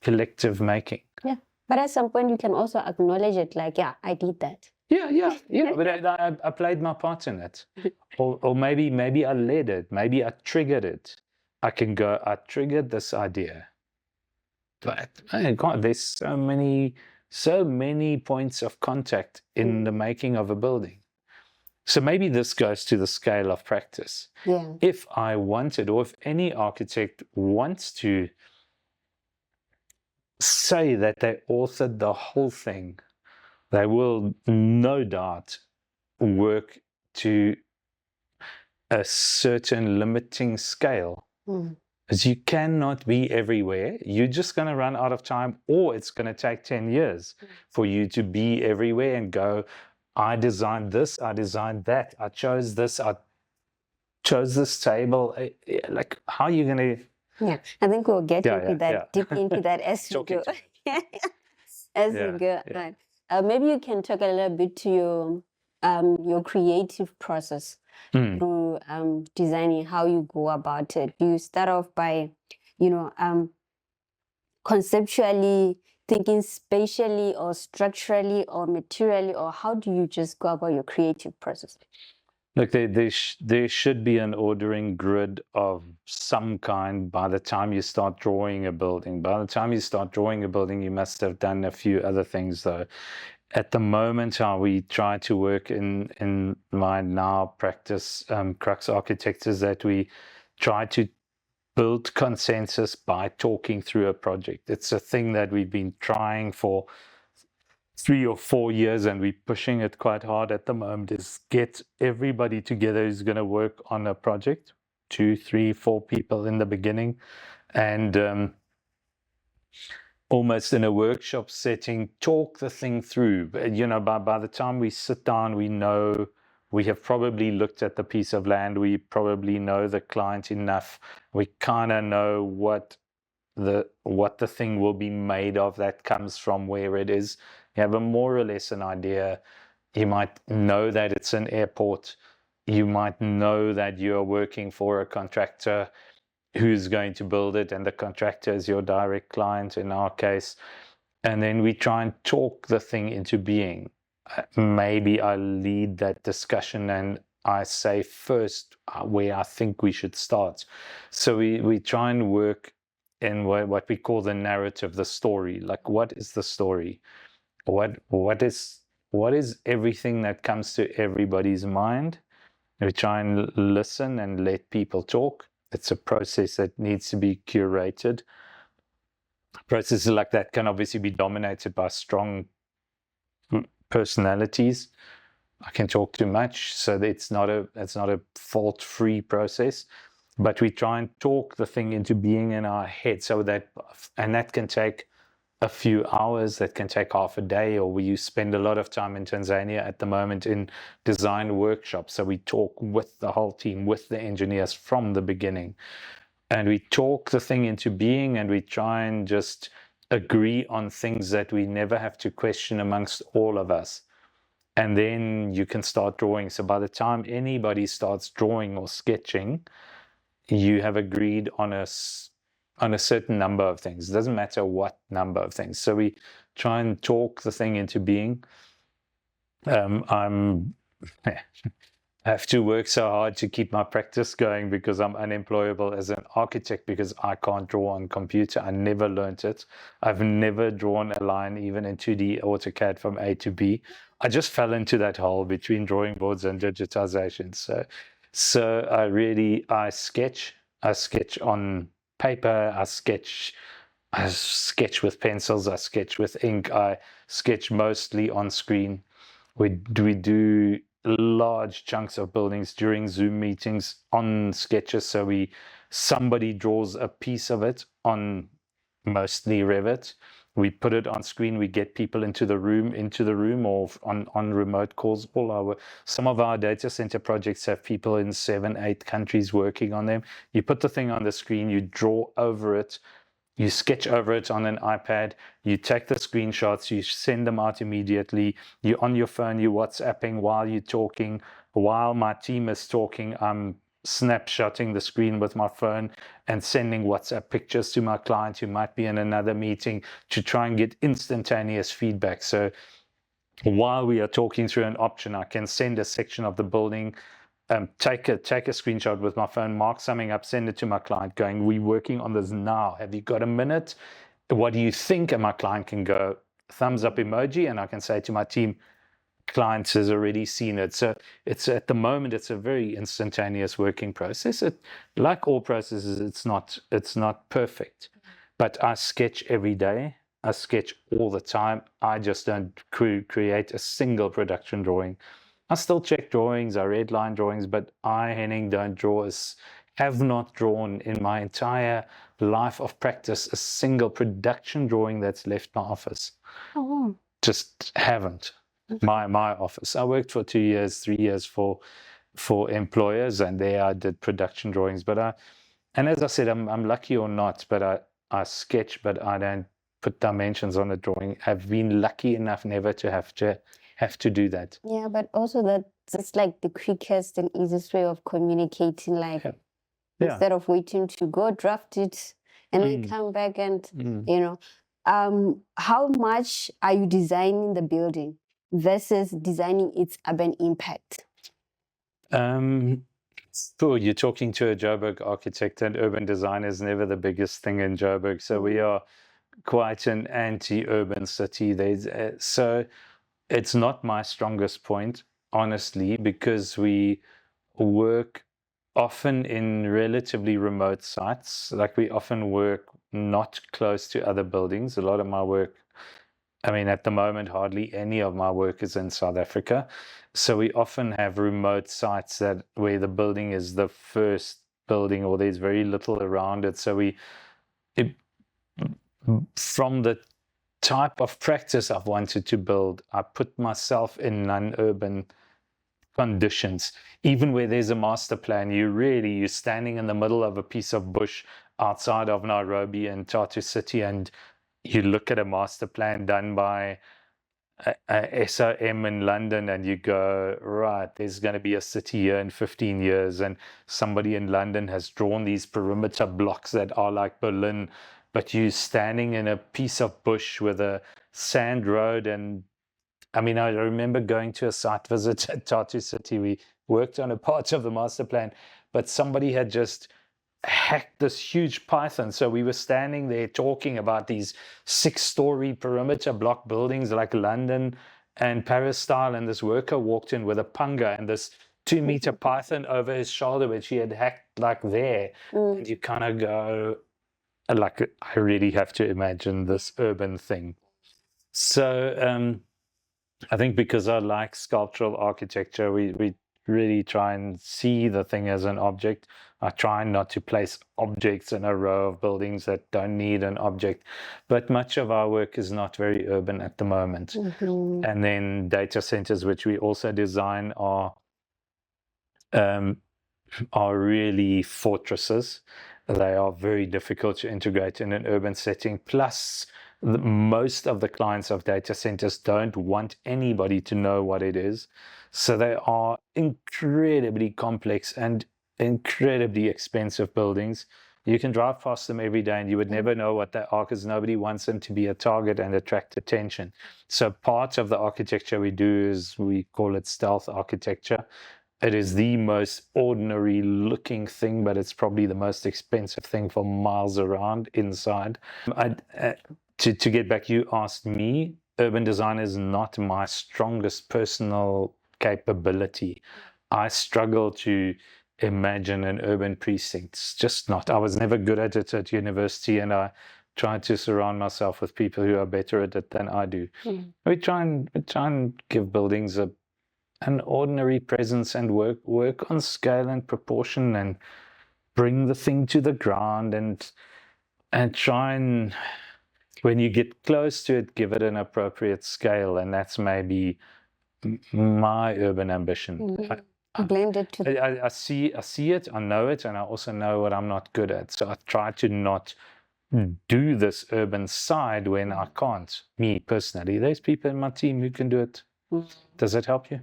collective making. Yeah, but at some point you can also acknowledge it, like, yeah, I did that. Yeah. But I played my part in it, or maybe I led it. Maybe I triggered it. I can go, I triggered this idea. But God, there's so many points of contact in the making of a building. So maybe this goes to the scale of practice. Yeah. If I wanted, or if any architect wants to say that they authored the whole thing, they will no doubt work to a certain limiting scale. Because you cannot be everywhere. You're just going to run out of time, or it's going to take 10 years for you to be everywhere and go, I designed this, I designed that, I chose this table. Like, how are you going to... Yeah, I think we'll get into that, deep into that as we go. As we go on. Maybe you can talk a little bit to your creative process through designing, how you go about it. Do you start off by, conceptually thinking spatially or structurally or materially, or how do you just go about your creative process? Look, there should be an ordering grid of some kind by the time you start drawing a building. By the time you start drawing a building, you must have done a few other things, though. At the moment, how we try to work in my now practice, Crux Architects, is that we try to build consensus by talking through a project. It's a thing that we've been trying for 3 or 4 years, and we're pushing it quite hard at the moment, is get everybody together who's going to work on a project, 2, 3, 4 people in the beginning, and almost in a workshop setting, talk the thing through. By the time we sit down, we know, we have probably looked at the piece of land, we probably know the client enough, we kind of know what the thing will be made of that comes from where it is. You have a more or less an idea. You might know that it's an airport. You might know that you're working for a contractor who's going to build it, and the contractor is your direct client in our case. And then we try and talk the thing into being. Maybe I lead that discussion and I say first where I think we should start. So we try and work in what we call the narrative, the story. Like, what is the story? What is everything that comes to everybody's mind? We try and listen and let people talk. It's a process that needs to be curated. Processes like that can obviously be dominated by strong personalities. I can talk too much, so it's not a fault-free process. But we try and talk the thing into being in our head, and that can take a few hours, that can take half a day, or we spend a lot of time in Tanzania at the moment in design workshops. So we talk with the whole team, with the engineers from the beginning, and we talk the thing into being, and we try and just agree on things that we never have to question amongst all of us. And then you can start drawing. So by the time anybody starts drawing or sketching, you have agreed on a certain number of things. It doesn't matter what number of things. So we try and talk the thing into being. I have to work so hard to keep my practice going because I'm unemployable as an architect because I can't draw on computer. I never learned it. I've never drawn a line even in 2D AutoCAD from A to B. I just fell into that hole between drawing boards and digitization. So I sketch on paper, I sketch with pencils, I sketch with ink, I sketch mostly on screen. We do large chunks of buildings during Zoom meetings on sketches. So somebody draws a piece of it on mostly Revit. We put it on screen. We get people into the room or on remote calls. Some of our data center projects have people in 7, 8 countries working on them. You put the thing on the screen, you draw over it, you sketch over it on an iPad, you take the screenshots, you send them out immediately. You're on your phone, you're WhatsApping while you're talking. While my team is talking, I'm snapshotting the screen with my phone and sending WhatsApp pictures to my client who might be in another meeting to try and get instantaneous feedback. So while we are talking through an option, I can send a section of the building, take a screenshot with my phone, mark something up, send it to my client going, we're working on this now. Have you got a minute? What do you think? And my client can go, thumbs up emoji, and I can say to my team, clients has already seen it. So it's at the moment, it's a very instantaneous working process. Like all processes, it's not perfect, but I sketch every day. I sketch all the time. I just don't create a single production drawing. I still check drawings, I read line drawings, but Henning, have not drawn in my entire life of practice a single production drawing that's left my office. Oh. Just haven't. My office. I worked for 2 years, 3 years for employers, and there I did production drawings. But and as I said, I'm lucky or not, but I sketch, but I don't put dimensions on a drawing. I've been lucky enough never to have to do that. Yeah, but also that's like the quickest and easiest way of communicating. Like instead of waiting to go draft it and then come back and how much are you designing the building versus designing its urban impact? Sure, you're talking to a Joburg architect, and urban design is never the biggest thing in Joburg. So we are quite an anti-urban city. So it's not my strongest point, honestly, because we work often in relatively remote sites. Like we often work not close to other buildings. A lot of my work, at the moment, hardly any of my work is in South Africa. So we often have remote sites where the building is the first building or there's very little around it. So from the type of practice I've wanted to build, I put myself in non-urban conditions. Even where there's a master plan, you're standing in the middle of a piece of bush outside of Nairobi and Tartu City, and you look at a master plan done by a SOM in London, and you go, right, there's going to be a city here in 15 years, and somebody in London has drawn these perimeter blocks that are like Berlin, but you're standing in a piece of bush with a sand road. And I remember going to a site visit at Tartu City. worked on a part of the master plan, but somebody had just hacked this huge Python. So we were standing there talking about these 6-story perimeter block buildings like London and Paris style, and this worker walked in with a punga and this 2-meter Python over his shoulder, which he had hacked like there. And you kind of go, like, I really have to imagine this urban thing. So I think because I like sculptural architecture, we really try and see the thing as an object. I try not to place objects in a row of buildings that don't need an object. But much of our work is not very urban at the moment. And then data centers, which we also design, are really fortresses. They are very difficult to integrate in an urban setting. Plus, most of the clients of data centers don't want anybody to know what it is. So they are incredibly complex and incredibly expensive buildings. You can drive past them every day and you would never know what they are because nobody wants them to be a target and attract attention. So part of the architecture we do is, we call it stealth architecture. It is the most ordinary looking thing, but it's probably the most expensive thing for miles around inside. To get back, you asked me, urban design is not my strongest personal capability. I struggle to imagine an urban precinct. It's just not. I was never good at it at university, and I try to surround myself with people who are better at it than I do. We try and give buildings an ordinary presence and work on scale and proportion and bring the thing to the ground and try and, when you get close to it, give it an appropriate scale. And that's maybe my urban ambition. Blend it to I see it, I know it, and I also know what I'm not good at. So I try to not do this urban side when I can't, me personally. There's people in my team who can do it. Does it help you?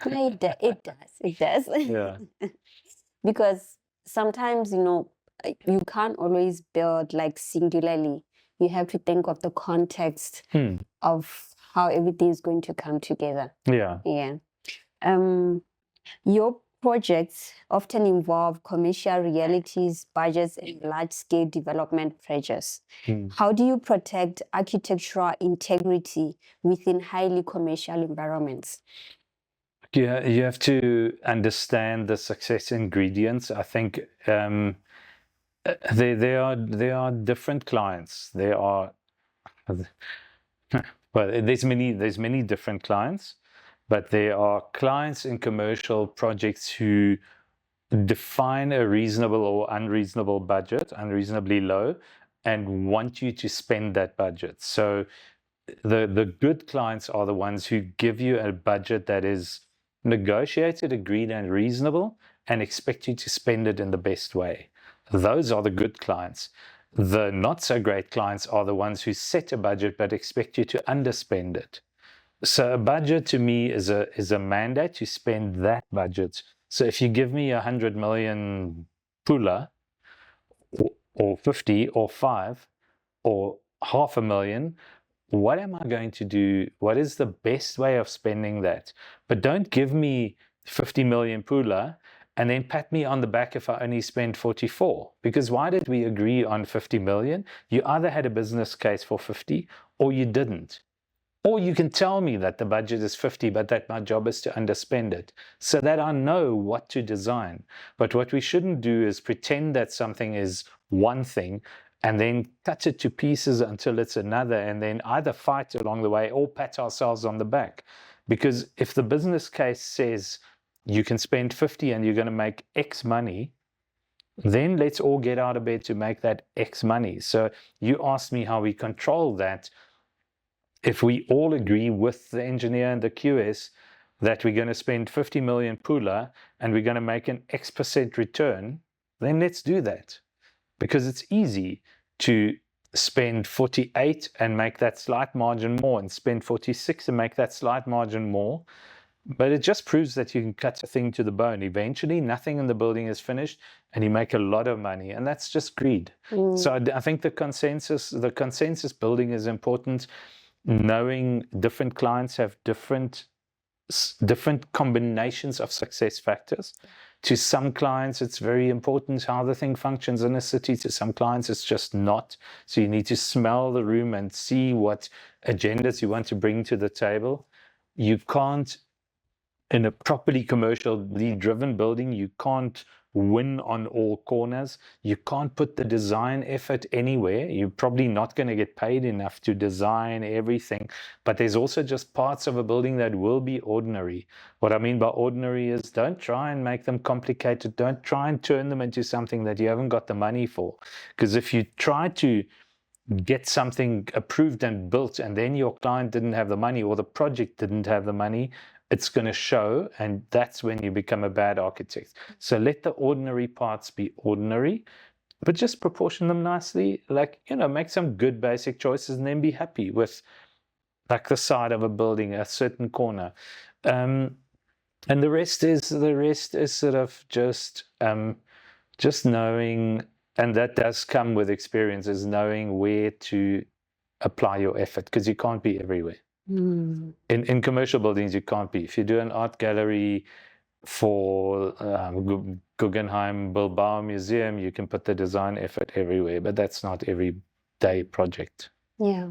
It does. Yeah. Because sometimes, you can't always build like singularly. You have to think of the context of how everything is going to come together. Yeah. Your projects often involve commercial realities, budgets, and large-scale development pressures. How do you protect architectural integrity within highly commercial environments? Yeah, you have to understand the success ingredients. I think there are different clients. There's many different clients, but there are clients in commercial projects who define a reasonable or unreasonable budget, unreasonably low, and want you to spend that budget. So the good clients are the ones who give you a budget that is negotiated, agreed, and reasonable, and expect you to spend it in the best way. Those are the good clients. The not so great clients are the ones who set a budget but expect you to underspend it. So a budget to me is a mandate to spend that budget. So if you give me 100 million pula, or 50 or 5 or 500,000, what am I going to do? What is the best way of spending that? But don't give me 50 million pula and then pat me on the back if I only spend 44. Because why did we agree on 50 million? You either had a business case for 50 or you didn't. Or you can tell me that the budget is 50, but that my job is to underspend it so that I know what to design. But what we shouldn't do is pretend that something is one thing and then cut it to pieces until it's another, and then either fight along the way or pat ourselves on the back. Because if the business case says you can spend 50 and you're going to make X money, then let's all get out of bed to make that X money. So you asked me how we control that. If we all agree with the engineer and the QS that we're going to spend 50 million pula and we're going to make an X% return, then let's do that. Because it's easy to spend 48 and make that slight margin more, and spend 46 and make that slight margin more. But it just proves that you can cut a thing to the bone. Eventually, nothing in the building is finished and you make a lot of money, and that's just greed. So I think the consensus building is important. Knowing different clients have different different combinations of success factors. To some clients, it's very important how the thing functions in a city. To some clients, it's just not. So you need to smell the room and see what agendas you want to bring to the table. You can't, in a properly commercially driven building, you can't win on all corners. You can't put the design effort anywhere. You're probably not going to get paid enough to design everything. But there's also just parts of a building that will be ordinary. What I mean by ordinary is don't try and make them complicated. Don't try and turn them into something that you haven't got the money for. Because if you try to get something approved and built and then your client didn't have the money or the project didn't have the money, it's going to show, and that's when you become a bad architect. So let the ordinary parts be ordinary, but just proportion them nicely, like, make some good basic choices and then be happy with like the side of a building, a certain corner. And the rest is sort of just knowing, and that does come with experience, is knowing where to apply your effort, because you can't be everywhere. In commercial buildings, you can't be. If you do an art gallery for Guggenheim Bilbao Museum, you can put the design effort everywhere, but that's not every day project. Yeah.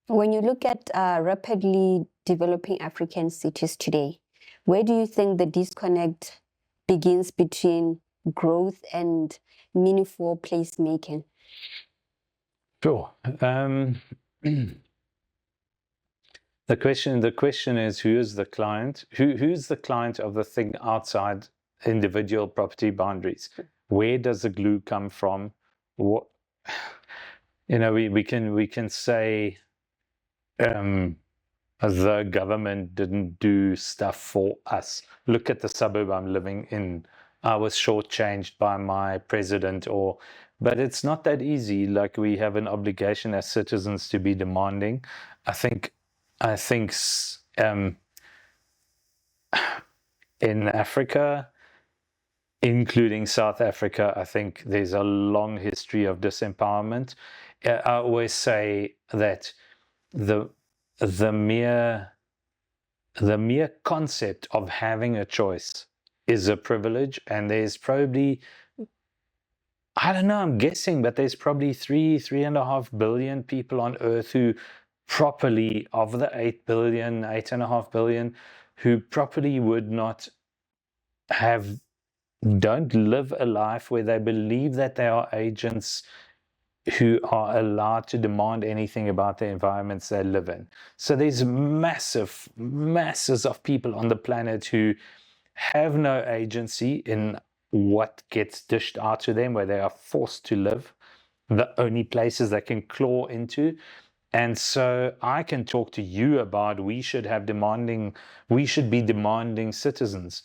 When you look at rapidly developing African cities today, where do you think the disconnect begins between growth and meaningful placemaking? Sure. The question is, who is the client? Who's the client of the thing outside individual property boundaries? Where does the glue come from? What, we can say the government didn't do stuff for us. Look at the suburb I'm living in. I was shortchanged by my president, but it's not that easy. Like, we have an obligation as citizens to be demanding. I think in Africa, including South Africa, I think there's a long history of disempowerment. I always say that the mere concept of having a choice is a privilege, and there's probably, I don't know, I'm guessing, but there's probably 3.5 billion people on earth who properly, of the 8.5 billion, who properly would not don't live a life where they believe that they are agents who are allowed to demand anything about the environments they live in. So there's masses of people on the planet who have no agency in what gets dished out to them, where they are forced to live, the only places they can claw into. And so I can talk to you about we should be demanding citizens.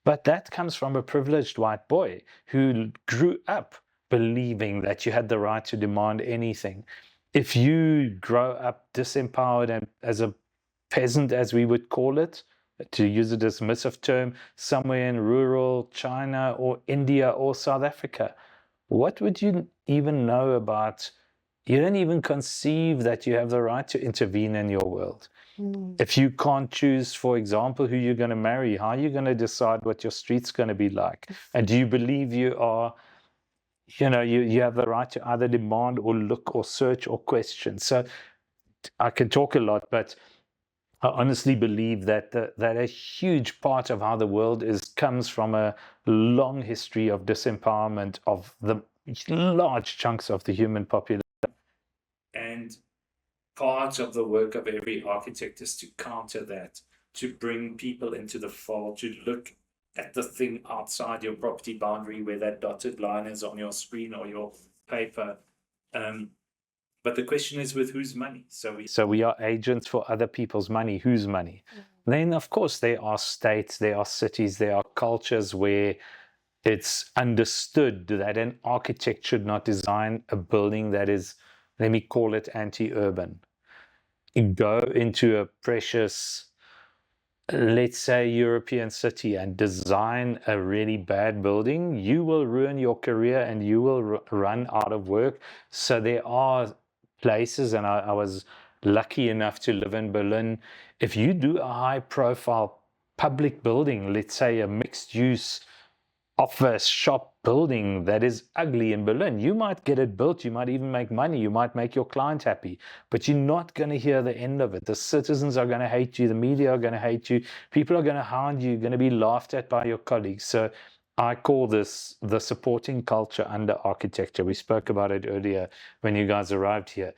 But that comes from a privileged white boy who grew up believing that you had the right to demand anything. If you grow up disempowered and as a peasant, as we would call it, to use a dismissive term, somewhere in rural China or India or South Africa, what would you even know about? You don't even conceive that you have the right to intervene in your world. If you can't choose, for example, who you're going to marry, how are you going to decide what your street's going to be like? And do you believe you are, you have the right to either demand or look or search or question? So I can talk a lot, but I honestly believe that a huge part of how the world comes from a long history of disempowerment of the large chunks of the human population. And part of the work of every architect is to counter that, to bring people into the fold, to look at the thing outside your property boundary where that dotted line is on your screen or your paper. But the question is, with whose money? So we are agents for other people's money. Whose money? Then, of course, there are states, there are cities, there are cultures where it's understood that an architect should not design a building that is, let me call it, anti-urban. You go into a precious, let's say, European city and design a really bad building, you will ruin your career and you will run out of work. So there are places, and I was lucky enough to live in Berlin. If you do a high-profile public building, let's say a mixed use office shop building that is ugly in Berlin, you might get it built, you might even make money, you might make your client happy, but you're not going to hear the end of it. The citizens are going to hate you, the media are going to hate you, people are going to hound you, you're going to be laughed at by your colleagues. So I call this the supporting culture under architecture. We spoke about it earlier when you guys arrived here.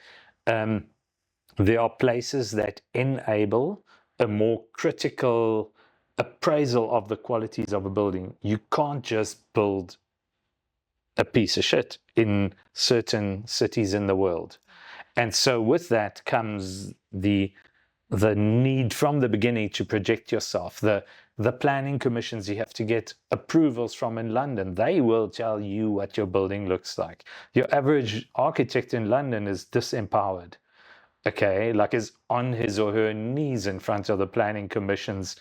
There are places that enable a more critical appraisal of the qualities of a building. You can't just build a piece of shit in certain cities in the world. And so with that comes the need from the beginning to project yourself. The planning commissions you have to get approvals from in London, they will tell you what your building looks like. Your average architect in London is disempowered, okay, like is on his or her knees in front of the planning commissions,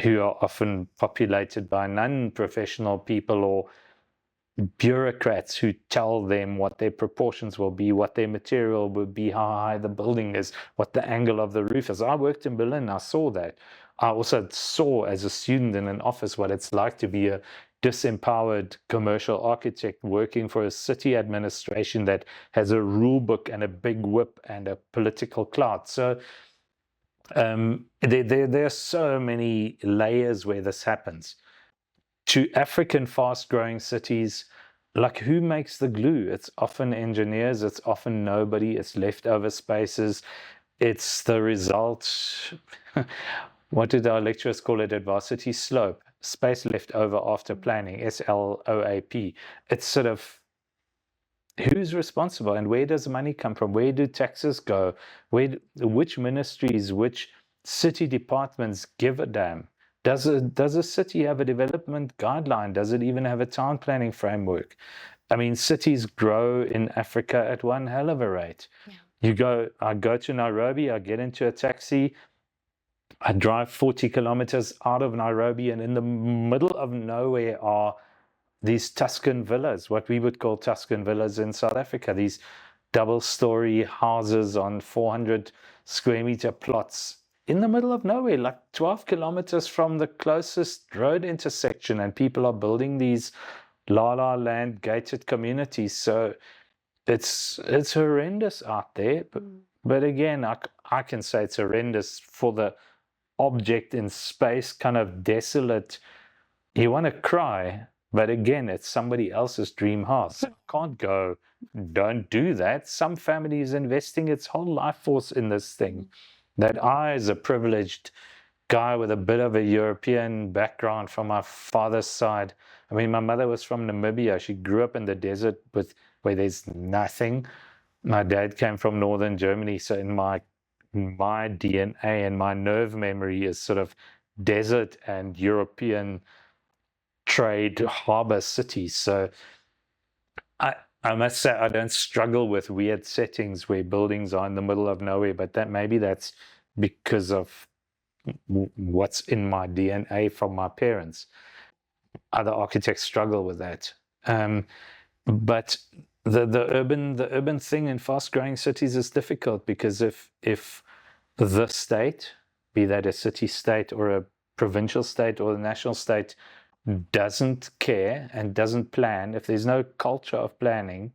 who are often populated by non-professional people or bureaucrats who tell them what their proportions will be, what their material will be, how high the building is, what the angle of the roof is. I worked in Berlin, I saw that. I also saw as a student in an office what it's like to be a disempowered commercial architect working for a city administration that has a rule book and a big whip and a political clout. So there are so many layers where this happens. To African fast-growing cities, like who makes the glue? It's often engineers, it's often nobody, it's leftover spaces, it's the result, what did our lecturers call it at varsity? Slope, space left over after planning, SLOAP. It's sort of, who's responsible and where does money come from? Where do taxes go? Which ministries, which city departments give a damn? Does a city have a development guideline? Does it even have a town planning framework? I mean, cities grow in Africa at one hell of a rate. Yeah. I go to Nairobi, I get into a taxi, I drive 40 kilometers out of Nairobi, and in the middle of nowhere are these Tuscan villas, what we would call Tuscan villas in South Africa, these double-story houses on 400 square meter plots in the middle of nowhere, like 12 kilometers from the closest road intersection, and people are building these la land gated communities. So it's horrendous out there. But again, I can say it's horrendous for the object in space, kind of desolate. You want to cry. But again, it's somebody else's dream house. Can't go, don't do that. Some family is investing its whole life force in this thing. That I, as a privileged guy with a bit of a European background from my father's side, I mean, my mother was from Namibia. She grew up in the desert where there's nothing. My dad came from northern Germany. So in my DNA and my nerve memory is sort of desert and European trade harbor cities. So I must say I don't struggle with weird settings where buildings are in the middle of nowhere, but maybe that's because of what's in my DNA from my parents. Other architects struggle with that. But the urban thing in fast-growing cities is difficult, because if the state, be that a city state or a provincial state or a national state, doesn't care and doesn't plan, if there's no culture of planning,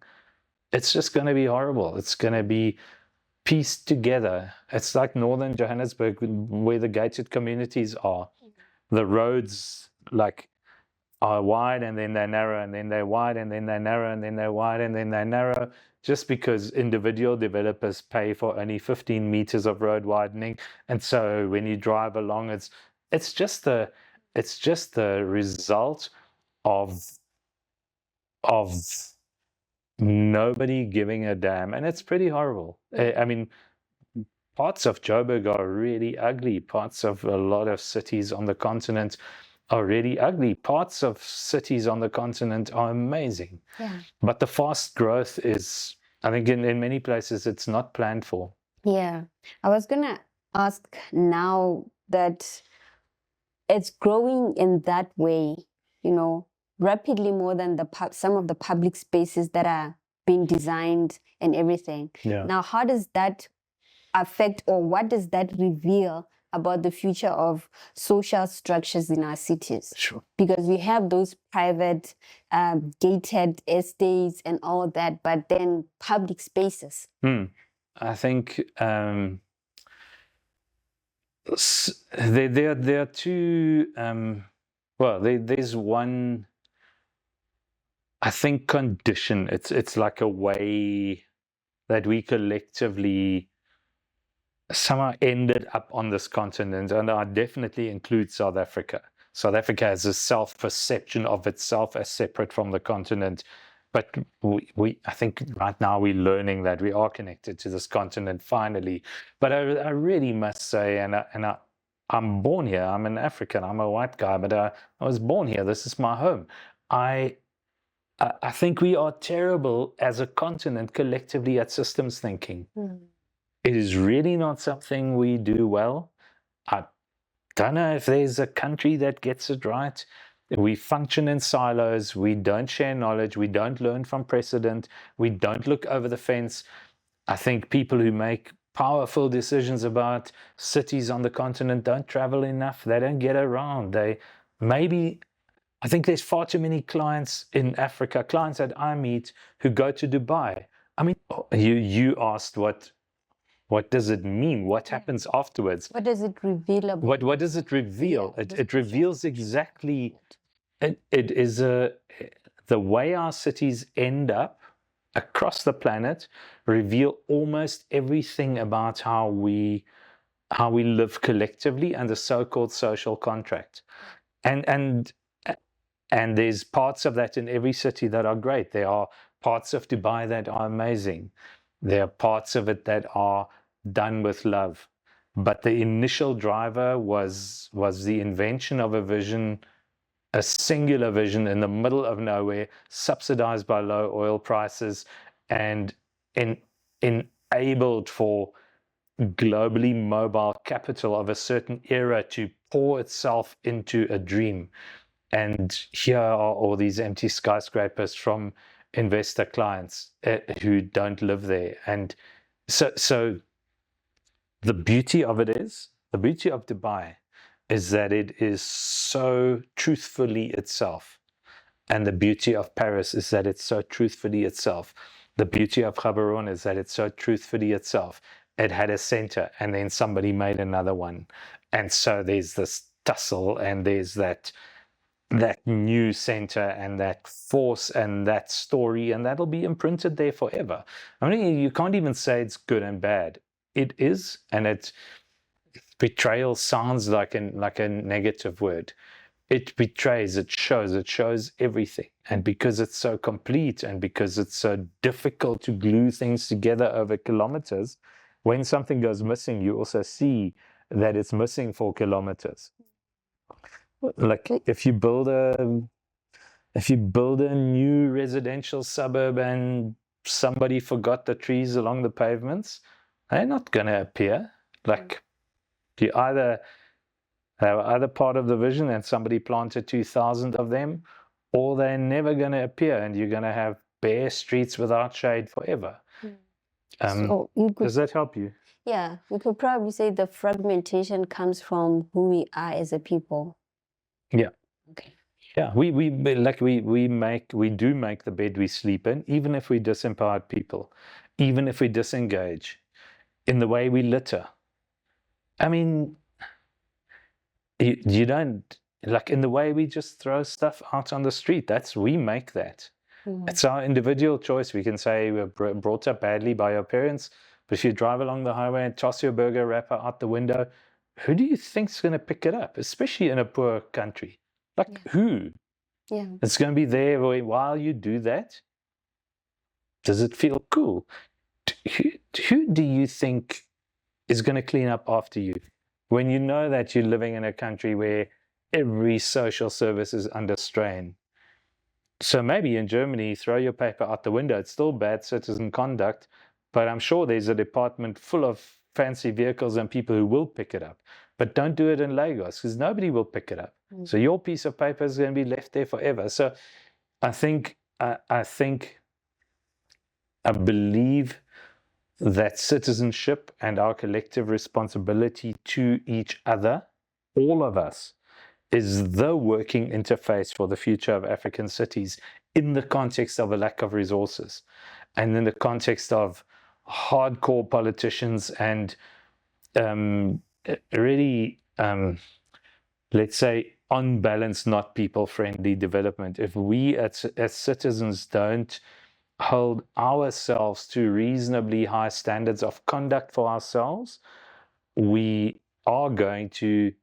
it's just going to be horrible. It's going to be pieced together. It's like northern Johannesburg, where the gated communities are. The roads like are wide and then they're narrow and then they're wide and then they're narrow and then they're wide and then they're narrow, just because individual developers pay for only 15 meters of road widening. And so when you drive along, it's just the result of nobody giving a damn, and it's pretty horrible. I mean, parts of Joburg are really ugly. Parts of a lot of cities on the continent are really ugly. Parts of cities on the continent are amazing. Yeah. But the fast growth is, I think in many places, it's not planned for. Yeah. I was going to ask, now that it's growing in that way, rapidly, more than some of the public spaces that are being designed and everything. Yeah. Now, how does that affect, or what does that reveal about the future of social structures in our cities. Sure. Because we have those private gated estates and all that, but then public spaces. I think there are two, there's one, I think, condition. It's like a way that we collectively somehow ended up on this continent, and I definitely include South Africa. South Africa has a self-perception of itself as separate from the continent, but I think right now we're learning that we are connected to this continent finally. But I really must say, I'm born here. I'm an African. I'm a white guy, but I was born here. This is my home. I think we are terrible as a continent collectively at systems thinking. It is really not something we do well. I don't know if there's a country that gets it right. We function in silos. We don't share knowledge. We don't learn from precedent. We don't look over the fence. I think people who make powerful decisions about cities on the continent don't travel enough. They don't get around. I think there's far too many clients in Africa, clients that I meet, who go to Dubai. I mean, you asked what does it mean? What happens afterwards? What does it reveal about? What does it reveal? It reveals exactly. It is the way our cities end up across the planet reveal almost everything about how we live collectively and the so-called social contract. And there's parts of that in every city that are great. There are parts of Dubai that are amazing. There are parts of it that are done with love. But the initial driver was the invention of a vision, a singular vision in the middle of nowhere, subsidized by low oil prices, and enabled for globally mobile capital of a certain era to pour itself into a dream. And here are all these empty skyscrapers from investor clients who don't live there. And so the beauty of Dubai is that it is so truthfully itself. And the beauty of Paris is that it's so truthfully itself. The beauty of Gaborone is that it's so truthfully itself. It had a center and then somebody made another one. And so there's this tussle and there's that new center and that force and that story, and that'll be imprinted there forever. I mean, you can't even say it's good and bad. It is, and it's betrayal sounds like a negative word. It betrays, it shows everything. And because it's so complete and because it's so difficult to glue things together over kilometers, when something goes missing, you also see that it's missing for kilometers. Like if you build a new residential suburb and somebody forgot the trees along the pavements, they're not going to appear. Like you either have either part of the vision and somebody planted 2,000 of them, or they're never going to appear and you're going to have bare streets without shade forever. Does that help you? Yeah, we could probably say the fragmentation comes from who we are as a people. Yeah. Okay. Yeah, we do make the bed we sleep in, even if we disempowered people, even if we disengage, in the way we litter. I mean, you don't, like in the way we just throw stuff out on the street. We make that. It's our individual choice. We can say we're brought up badly by our parents, but if you drive along the highway and toss your burger wrapper out the window, who do you think's going to pick it up, especially in a poor country? Who? Yeah. It's going to be there while you do that. Does it feel cool? Who do you think is going to clean up after you when you know that you're living in a country where every social service is under strain? So maybe in Germany, throw your paper out the window. It's still bad citizen conduct, but I'm sure there's a department full of fancy vehicles and people who will pick it up. But don't do it in Lagos because nobody will pick it up. So your piece of paper is going to be left there forever. So I believe that citizenship and our collective responsibility to each other, all of us, is the working interface for the future of African cities in the context of a lack of resources and in the context of hardcore politicians and really, let's say, on balance, not people-friendly development. If we as citizens don't hold ourselves to reasonably high standards of conduct for ourselves, we are going to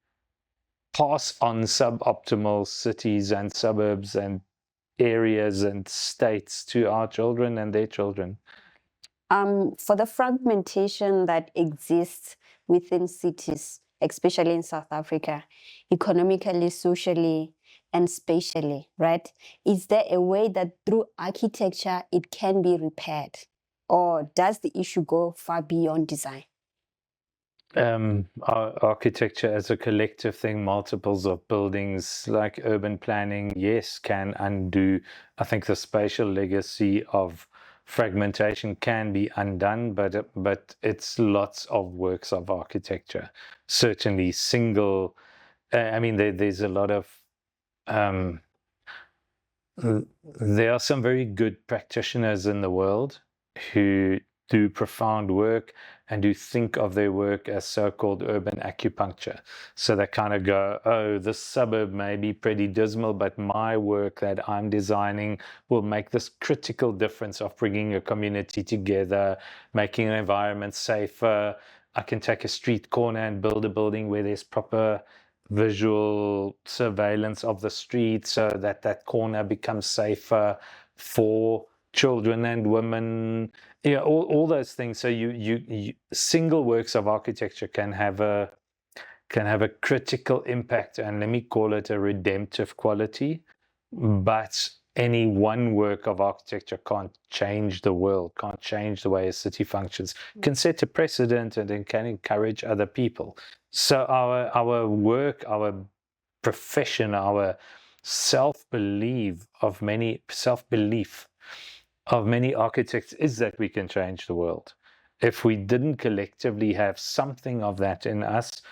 pass on suboptimal cities and suburbs and areas and states to our children and their children. For the fragmentation that exists within cities, especially in South Africa, economically, socially, and spatially, right? Is there a way that through architecture it can be repaired? Or does the issue go far beyond design? Architecture as a collective thing, multiples of buildings, like urban planning, yes, can undo. I think the spatial legacy of fragmentation can be undone, but it's lots of works of architecture. Certainly single, there's a lot of, there are some very good practitioners in the world who do profound work and who think of their work as so-called urban acupuncture. So they kind of go, oh, this suburb may be pretty dismal, but my work that I'm designing will make this critical difference of bringing a community together, making an environment safer. I can take a street corner and build a building where there's proper visual surveillance of the street so that that corner becomes safer for children and women, all those things. So you single works of architecture can have a critical impact, and let me call it a redemptive quality. But any one work of architecture can't change the world, can't change the way a city functions. It can set a precedent and it can encourage other people. So our work, our profession, our self-belief of many architects is that we can change the world. If we didn't collectively have something of that in us,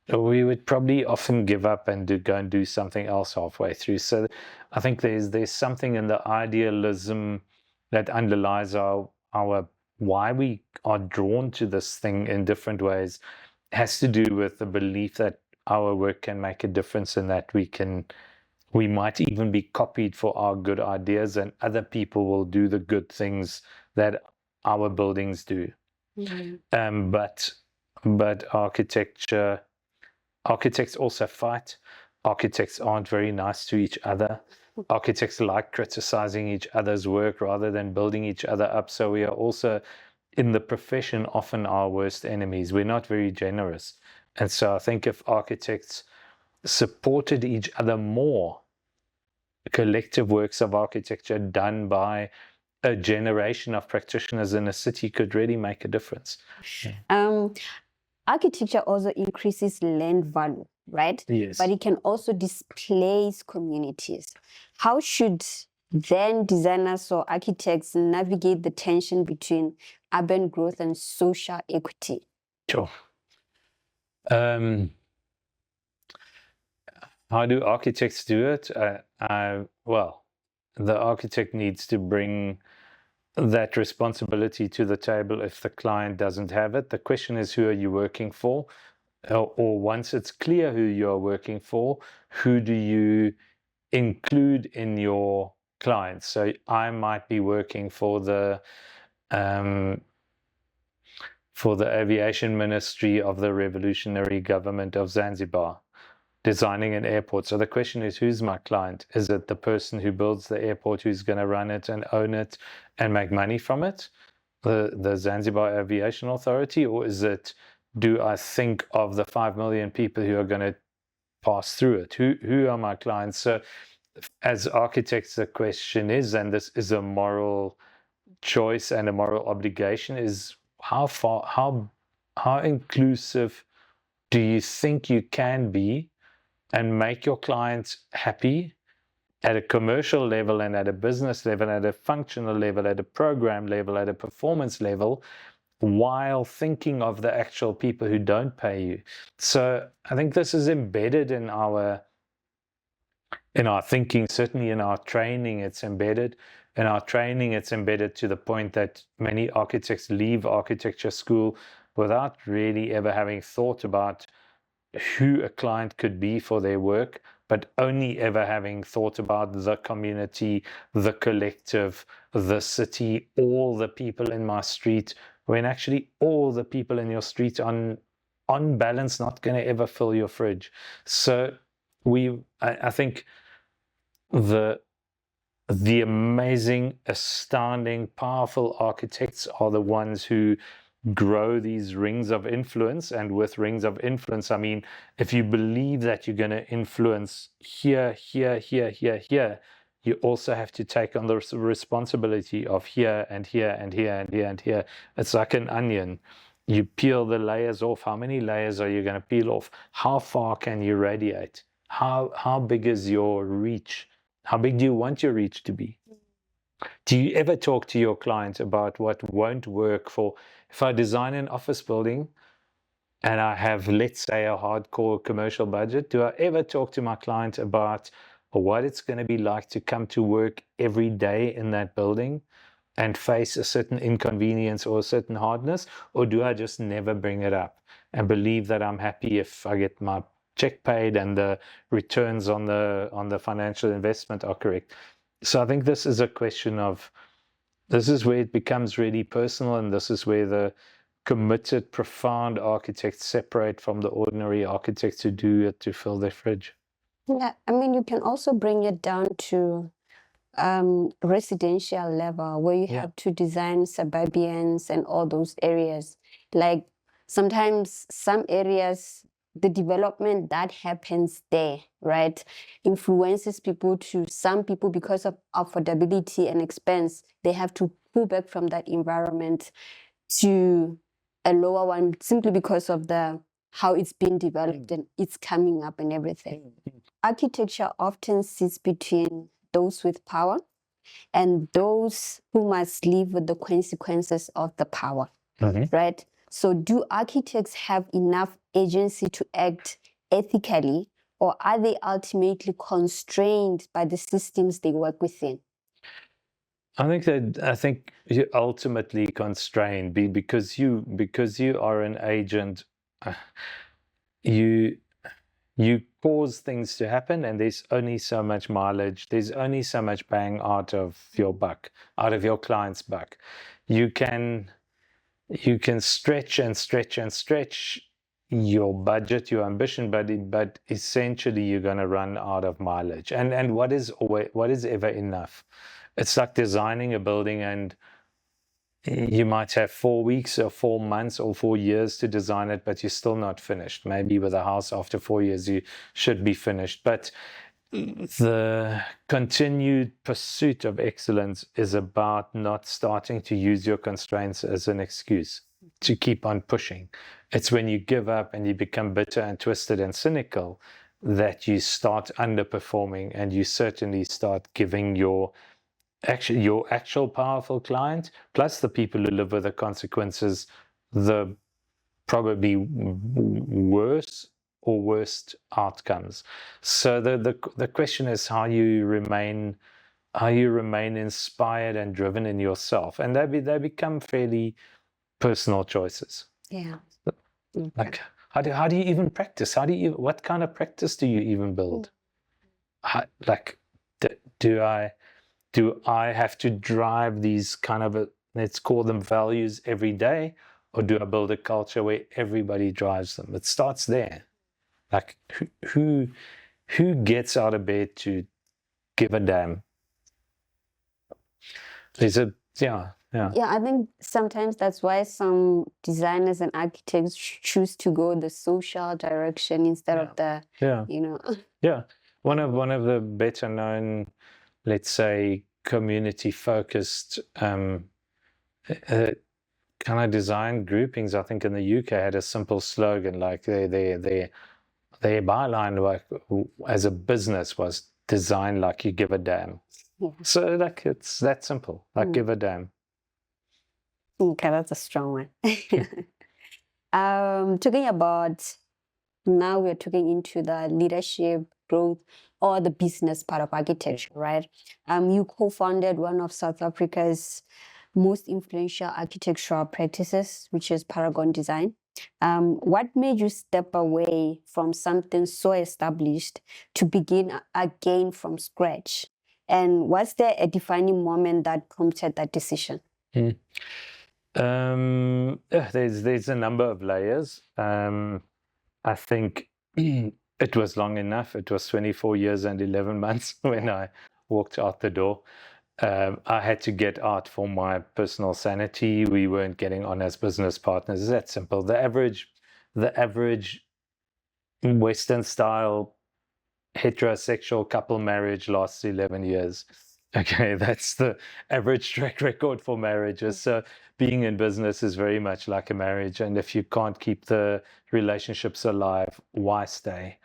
we would probably often give up and go and do something else halfway through. So I think there's something in the idealism that underlies our why we are drawn to this thing in different ways. It has to do with the belief that our work can make a difference and that we might even be copied for our good ideas, and other people will do the good things that our buildings do. Mm-hmm. But architects also fight. Architects aren't very nice to each other. Architects like criticizing each other's work rather than building each other up. So we are also, in the profession, often our worst enemies. We're not very generous. And so I think if architects supported each other more, collective works of architecture done by a generation of practitioners in a city could really make a difference. Architecture also increases land value, right? Yes. But it can also displace communities. How should then designers or architects navigate the tension between urban growth and social equity? Sure. How do architects do it? Well, the architect needs to bring that responsibility to the table if the client doesn't have it. The question is, who are you working for? Or once it's clear who you're working for, who do you include in your clients? So I might be working for the aviation ministry of the revolutionary government of Zanzibar, designing an airport. So the question is, who's my client? Is it the person who builds the airport, who's going to run it and own it and make money from it, the Zanzibar Aviation Authority? Or is it, do I think of the 5 million people who are going to pass through it? Who are my clients? So as architects, the question is, and this is a moral choice and a moral obligation, is how inclusive do you think you can be and make your clients happy at a commercial level and at a business level, at a functional level, at a program level, at a performance level, while thinking of the actual people who don't pay you. So I think this is embedded in our thinking, certainly in our training. It's embedded in our training. It's embedded to the point that many architects leave architecture school without really ever having thought about who a client could be for their work, but only ever having thought about the community, the collective, the city, all the people in my street, when actually all the people in your street on balance not going to ever fill your fridge. So I think the amazing, astounding, powerful architects are the ones who grow these rings of influence. And with rings of influence, I mean, if you believe that you're going to influence here, here, here, here, here, you also have to take on the responsibility of here and here and here and here and here. It's like an onion. You peel the layers off. How many layers are you going to peel off? How far can you radiate? How big is your reach? How big do you want your reach to be? Do you ever talk to your client about what won't work for, if I design an office building and I have, let's say, a hardcore commercial budget, do I ever talk to my client about what it's going to be like to come to work every day in that building and face a certain inconvenience or a certain hardness? Or do I just never bring it up and believe that I'm happy if I get my check paid and the returns on the financial investment are correct? So I think this is a question of, this is where it becomes really personal, and this is where the committed, profound architects separate from the ordinary architects who do it to fill their fridge. Yeah, I mean, you can also bring it down to residential level, where you have to design suburbians and all those areas. Like sometimes some areas, the development that happens there, right, influences people to, some people, because of affordability and expense, they have to pull back from that environment to a lower one simply because of how it's been developed and it's coming up and everything. Architecture often sits between those with power and those who must live with the consequences of the power, right? So do architects have enough agency to act ethically, or are they ultimately constrained by the systems they work within? I think you're ultimately constrained because you are an agent. You cause things to happen, and there's only so much mileage. There's only so much bang out of your buck, out of your client's buck. You can stretch and stretch and stretch your budget, your ambition, but essentially you're going to run out of mileage. And what is ever enough? It's like designing a building, and you might have 4 weeks or 4 months or 4 years to design it, but you're still not finished. Maybe with a house, after 4 years, you should be finished. But the continued pursuit of excellence is about not starting to use your constraints as an excuse to keep on pushing. It's when you give up and you become bitter and twisted and cynical that you start underperforming, and you certainly start giving your actual powerful client, plus the people who live with the consequences, the probably worst outcomes. So the question is how you remain inspired and driven in yourself, and they become fairly personal choices. Yeah. Like how do you even practice? What kind of practice do you even build? Do I have to drive these kind of let's call them values every day, or do I build a culture where everybody drives them? It starts there. Like who gets out of bed to give a damn? Yeah, I think sometimes that's why some designers and architects choose to go the social direction instead of the, Yeah. One of the better known, let's say, community-focused kind of design groupings, I think in the UK, had a simple slogan, like their byline, like, as a business, was design like you give a damn. Yeah. So like it's that simple, like give a damn. Okay, that's a strong one. Talking about now, we're talking into the leadership, growth, or the business part of architecture, right? You co-founded one of South Africa's most influential architectural practices, which is Paragon Design. What made you step away from something so established to begin again from scratch? And was there a defining moment that prompted that decision? There's a number of layers. I think it was long enough. It was 24 years and 11 months when I walked out the door. I had to get out for my personal sanity. We weren't getting on as business partners. It's that simple. The average Western style heterosexual couple marriage lasts 11 years. Okay, that's the average track record for marriages. So being in business is very much like a marriage. And if you can't keep the relationships alive, why stay?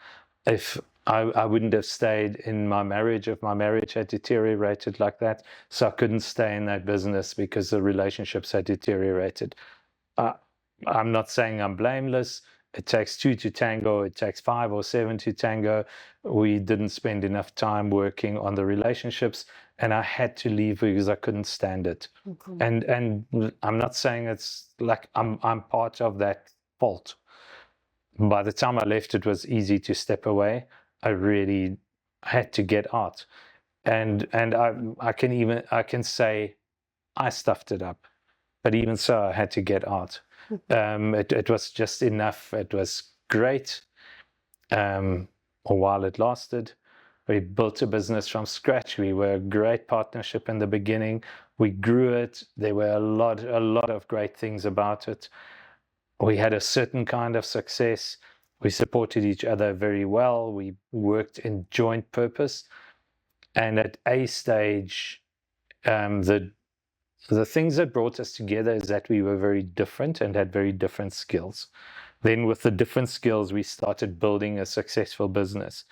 If I wouldn't have stayed in my marriage if my marriage had deteriorated like that. So I couldn't stay in that business because the relationships had deteriorated. I'm not saying I'm blameless. It takes two to tango. It takes 5 or 7 to tango. We didn't spend enough time working on the relationships, and I had to leave because I couldn't stand it. And I'm not saying it's like I'm part of that fault. By the time I left, it was easy to step away. I really had to get out, and I can say I stuffed it up, but even so, I had to get out. It was just enough. It was great. While it lasted, we built a business from scratch. We were a great partnership in the beginning. We grew it. There were a lot of great things about it. We had a certain kind of success. We supported each other very well. We worked in joint purpose. And at a stage, the things that brought us together is that we were very different and had very different skills. Then with the different skills, we started building a successful business.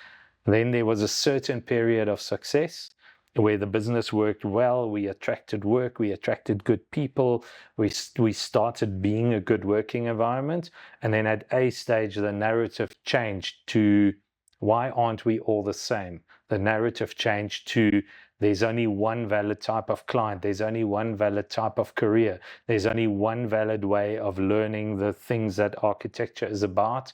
Then there was a certain period of success where the business worked well. We attracted work. We attracted good people. We started being a good working environment. And then at a stage, the narrative changed to, why aren't we all the same? The narrative changed to, there's only one valid type of client. There's only one valid type of career. There's only one valid way of learning the things that architecture is about.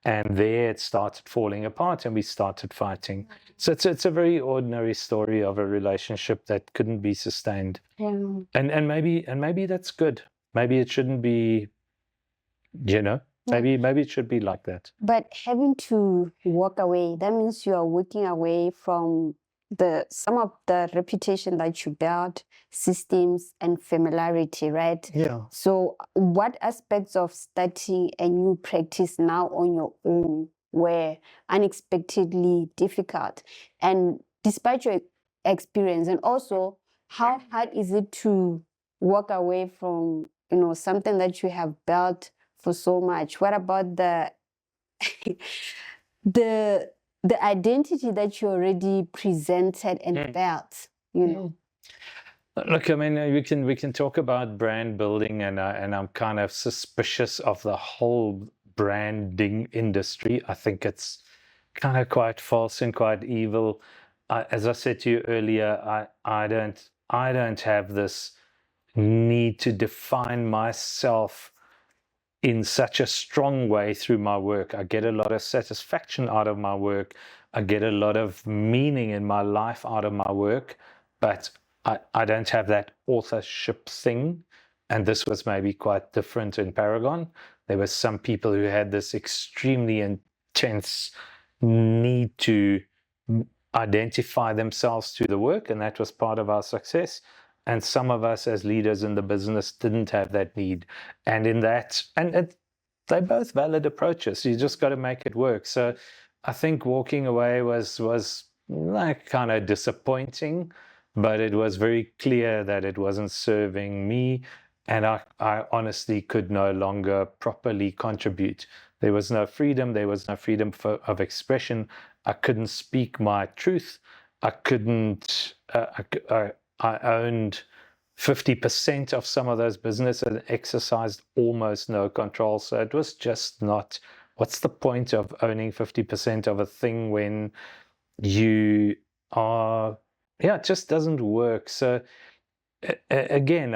And there it started falling apart and we started fighting. So it's a very ordinary story of a relationship that couldn't be sustained. Yeah. And maybe that's good. Maybe it shouldn't be, maybe it should be like that. But having to walk away, that means you are walking away from some of the reputation that you built, systems and familiarity, right? Yeah. So what aspects of starting a new practice now on your own were unexpectedly difficult? And despite your experience, and also how hard is it to walk away from, something that you have built for so much? What about the the identity that you already presented and built, Look, I mean, we can talk about brand building, and I'm kind of suspicious of the whole branding industry. I think it's kind of quite false and quite evil. As I said to you earlier, I don't have this need to define myself in such a strong way through my work. I get a lot of satisfaction out of my work. I get a lot of meaning in my life out of my work, but I don't have that authorship thing. And this was maybe quite different in Paragon. There were some people who had this extremely intense need to identify themselves to the work, and that was part of our success. And some of us as leaders in the business didn't have that need. And they're both valid approaches. You just got to make it work. So I think walking away was like kind of disappointing, but it was very clear that it wasn't serving me. And I honestly could no longer properly contribute. There was no freedom. There was no freedom of expression. I couldn't speak my truth. I couldn't, I owned 50% of some of those businesses and exercised almost no control. So it was just not, what's the point of owning 50% of a thing when you are, yeah, it just doesn't work. So again,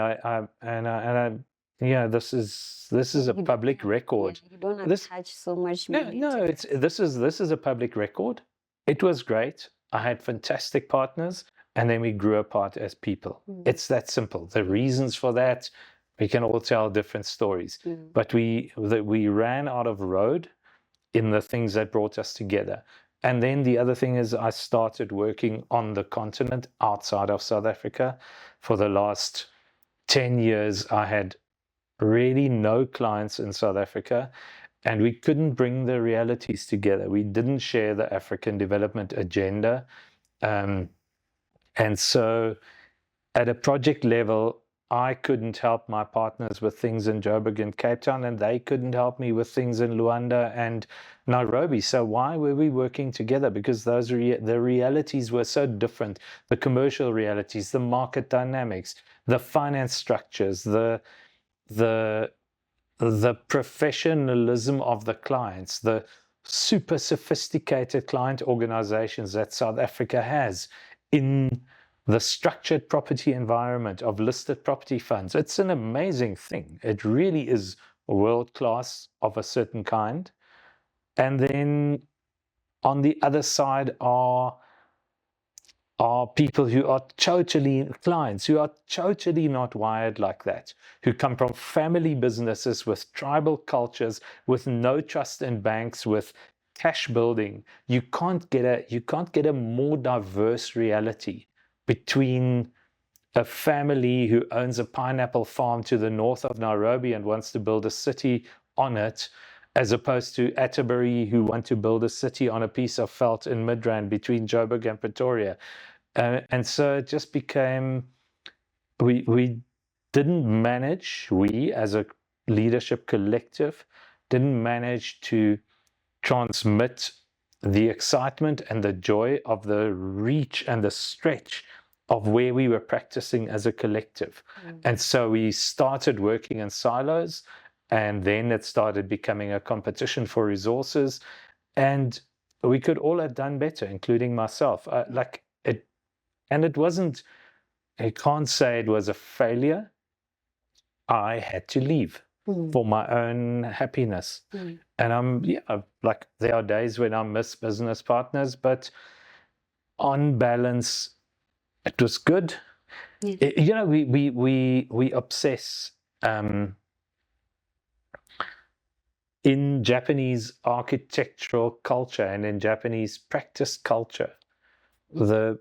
yeah, this is a public record. You don't attach so much meaning No, to it's this is a public record. It was great. I had fantastic partners, and then we grew apart as people. It's that simple. The reasons for that, we can all tell different stories. But we ran out of road in the things that brought us together. And then the other thing is I started working on the continent outside of South Africa. For the last 10 years, I had really no clients in South Africa, and we couldn't bring the realities together. We didn't share the African development agenda. And so at a project level, I couldn't help my partners with things in Joburg and Cape Town, and they couldn't help me with things in Luanda and Nairobi. So why were we working together? Because those the realities were so different. The commercial realities, the market dynamics, the finance structures, the professionalism of the clients, the super sophisticated client organizations that South Africa has in the structured property environment of listed property funds. It's an amazing thing. It really is world class of a certain kind. And then on the other side are people who are totally, clients who are totally not wired like that, who come from family businesses with tribal cultures, with no trust in banks, with cash building. You can't get a more diverse reality between a family who owns a pineapple farm to the north of Nairobi and wants to build a city on it, as opposed to Atterbury, who want to build a city on a piece of veld in Midrand between Joburg and Pretoria. And so it just became, we didn't manage, we as a leadership collective, didn't manage to transmit the excitement and the joy of the reach and the stretch of where we were practicing as a collective. And so we started working in silos, and then it started becoming a competition for resources, and we could all have done better, including myself. It wasn't, I can't say it was a failure. I had to leave for my own happiness. And there are days when I miss business partners, but on balance, it was good. We obsess in Japanese architectural culture and in Japanese practice culture. The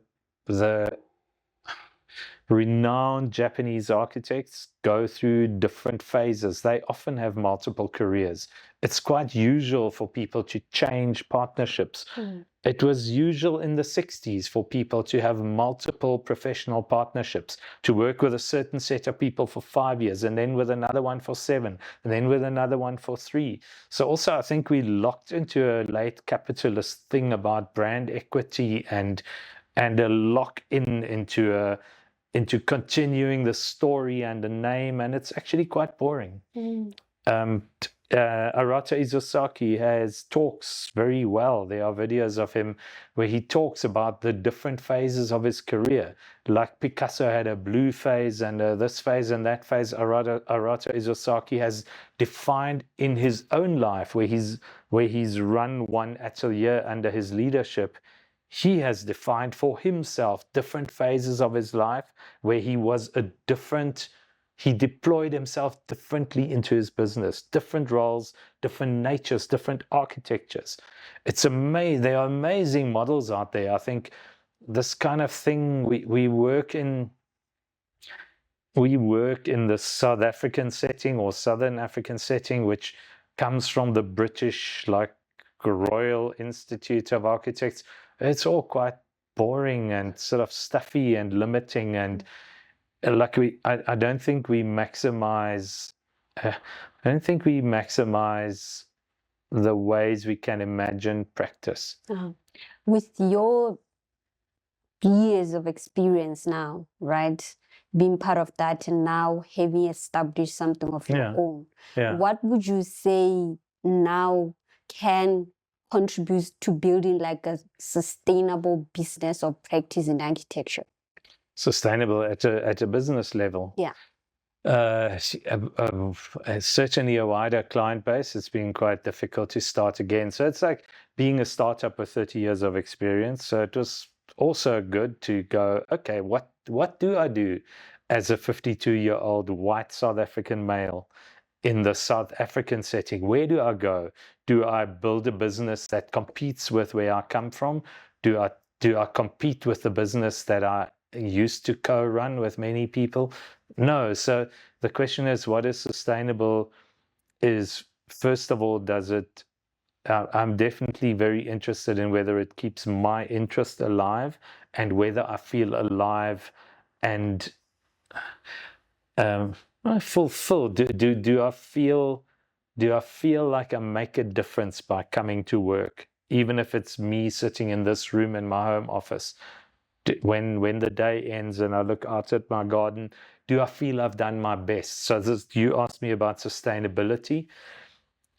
renowned Japanese architects go through different phases. They often have multiple careers. It's quite usual for people to change partnerships. It was usual in the 60s for people to have multiple professional partnerships, to work with a certain set of people for 5 years, and then with another one for 7, and then with another one for 3. So also I think we locked into a late capitalist thing about brand equity and a lock-in into continuing the story and the name, and it's actually quite boring. Arata Izosaki talks very well. There are videos of him where he talks about the different phases of his career. Like Picasso had a blue phase and this phase and that phase. Arata Izosaki has defined in his own life, where he's run one atelier under his leadership. He has defined for himself different phases of his life where he deployed himself differently into his business, different roles, different natures, different architectures. It's amazing. There are amazing models out there. I think this kind of thing, we work in the South African setting or Southern African setting, which comes from the British, Royal Institute of Architects. It's all quite boring and sort of stuffy and limiting, and I don't think we maximize the ways we can imagine practice. With your years years of experience now, right? Being part of that and now having established something of your own. Yeah. What would you say now can contribute to building like a sustainable business or practice in architecture? Sustainable at a business level. Yeah. Certainly a wider client base, it's been quite difficult to start again. So it's like being a startup with 30 years of experience. So it was also good to go, okay, what do I do as a 52-year-old white South African male in the South African setting? Where do I go? Do I build a business that competes with where I come from? Do I compete with the business that I used to co-run with many people? No. So the question is, what is sustainable? Is, first of all, does it I'm definitely very interested in whether it keeps my interest alive and whether I feel alive and fulfilled. Do I feel like I make a difference by coming to work, even if it's me sitting in this room in my home office? When the day ends and I look out at my garden, do I feel I've done my best? So you asked me about sustainability.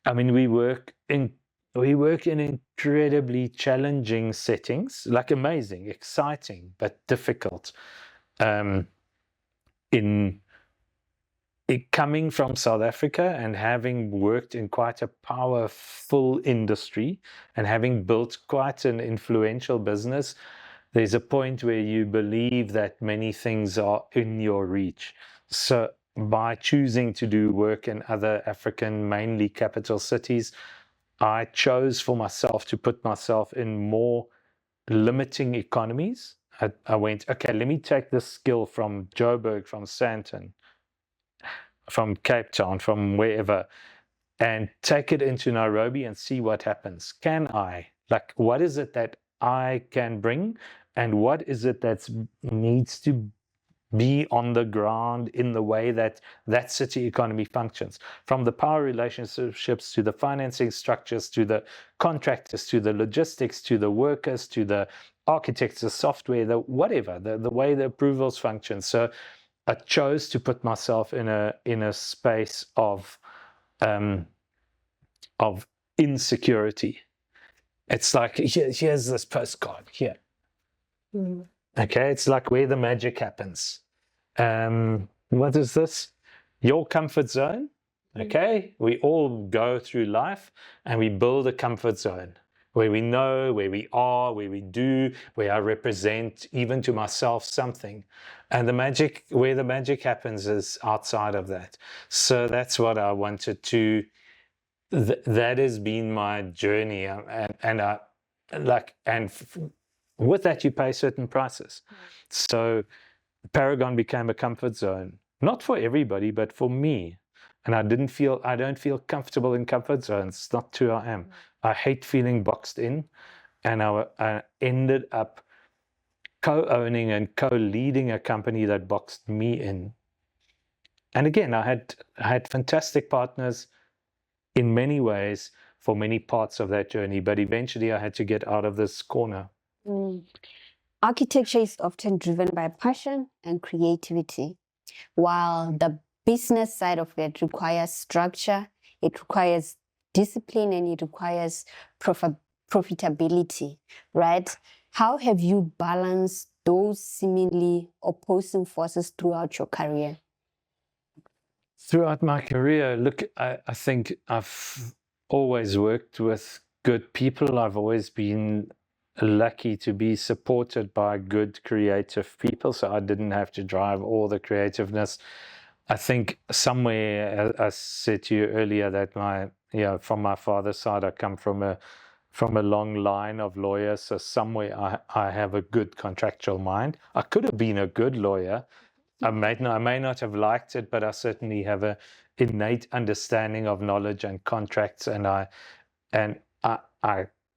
I mean, we work in incredibly challenging settings, like amazing, exciting, but difficult. Coming from South Africa and having worked in quite a powerful industry and having built quite an influential business, there's a point where you believe that many things are in your reach. So by choosing to do work in other African, mainly capital cities, I chose for myself to put myself in more limiting economies. I went, okay, let me take this skill from Joburg, from Sandton, from Cape Town, from wherever, and take it into Nairobi and see what happens. Can I? Like, what is it that I can bring? And what is it that needs to be on the ground in the way that that city economy functions? From the power relationships to the financing structures, to the contractors, to the logistics, to the workers, to the architects, the software, the whatever, the way the approvals function. So I chose to put myself in a space of insecurity. It's like, here's this postcard here. Okay, it's like where the magic happens. What is this? Your comfort zone. Okay, we all go through life and we build a comfort zone where we know where we are, where we do, where I represent, even to myself, something. And where the magic happens is outside of that. So that's what I wanted to. That has been my journey, with that, you pay certain prices. So Paragon became a comfort zone, not for everybody, but for me. And I don't feel comfortable in comfort zones. It's not who I am. I hate feeling boxed in. And I ended up co-owning and co-leading a company that boxed me in. And again, I had fantastic partners in many ways for many parts of that journey, but eventually I had to get out of this corner. Architecture is often driven by passion and creativity, while the business side of it requires structure, it requires discipline, and it requires profitability, right? How have you balanced those seemingly opposing forces throughout your career? Throughout my career, look, I think I've always worked with good people. I've always been lucky to be supported by good creative people, so I didn't have to drive all the creativeness. I think somewhere, I said to you earlier that from my father's side, I come from a long line of lawyers, so somewhere I have a good contractual mind. I could have been a good lawyer. I may not have liked it, but I certainly have an innate understanding of knowledge and contracts, and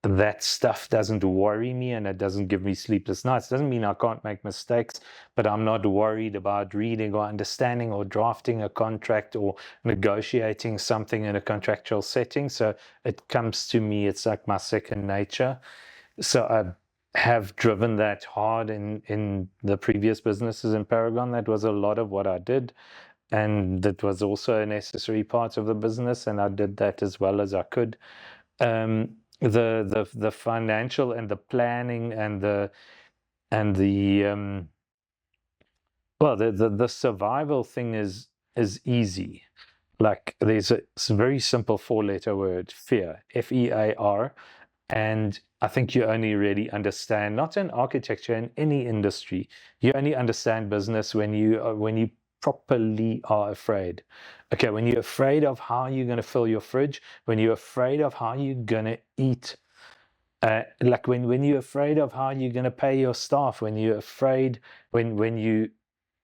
that stuff doesn't worry me, and it doesn't give me sleepless nights. It doesn't mean I can't make mistakes, but I'm not worried about reading or understanding or drafting a contract or negotiating something in a contractual setting. So it comes to me, it's like my second nature. So I have driven that hard in the previous businesses in Paragon. That was a lot of what I did. And that was also a necessary part of the business. And I did that as well as I could. The financial and the planning and the survival thing is easy. Like there's a very simple 4-letter word, fear, FEAR. And I think you only really understand, not in architecture, in any industry, you only understand business when you properly are afraid. Okay, when you're afraid of how you're going to fill your fridge, when you're afraid of how you're going to eat, like when you're afraid of how you're going to pay your staff, when you're afraid, when you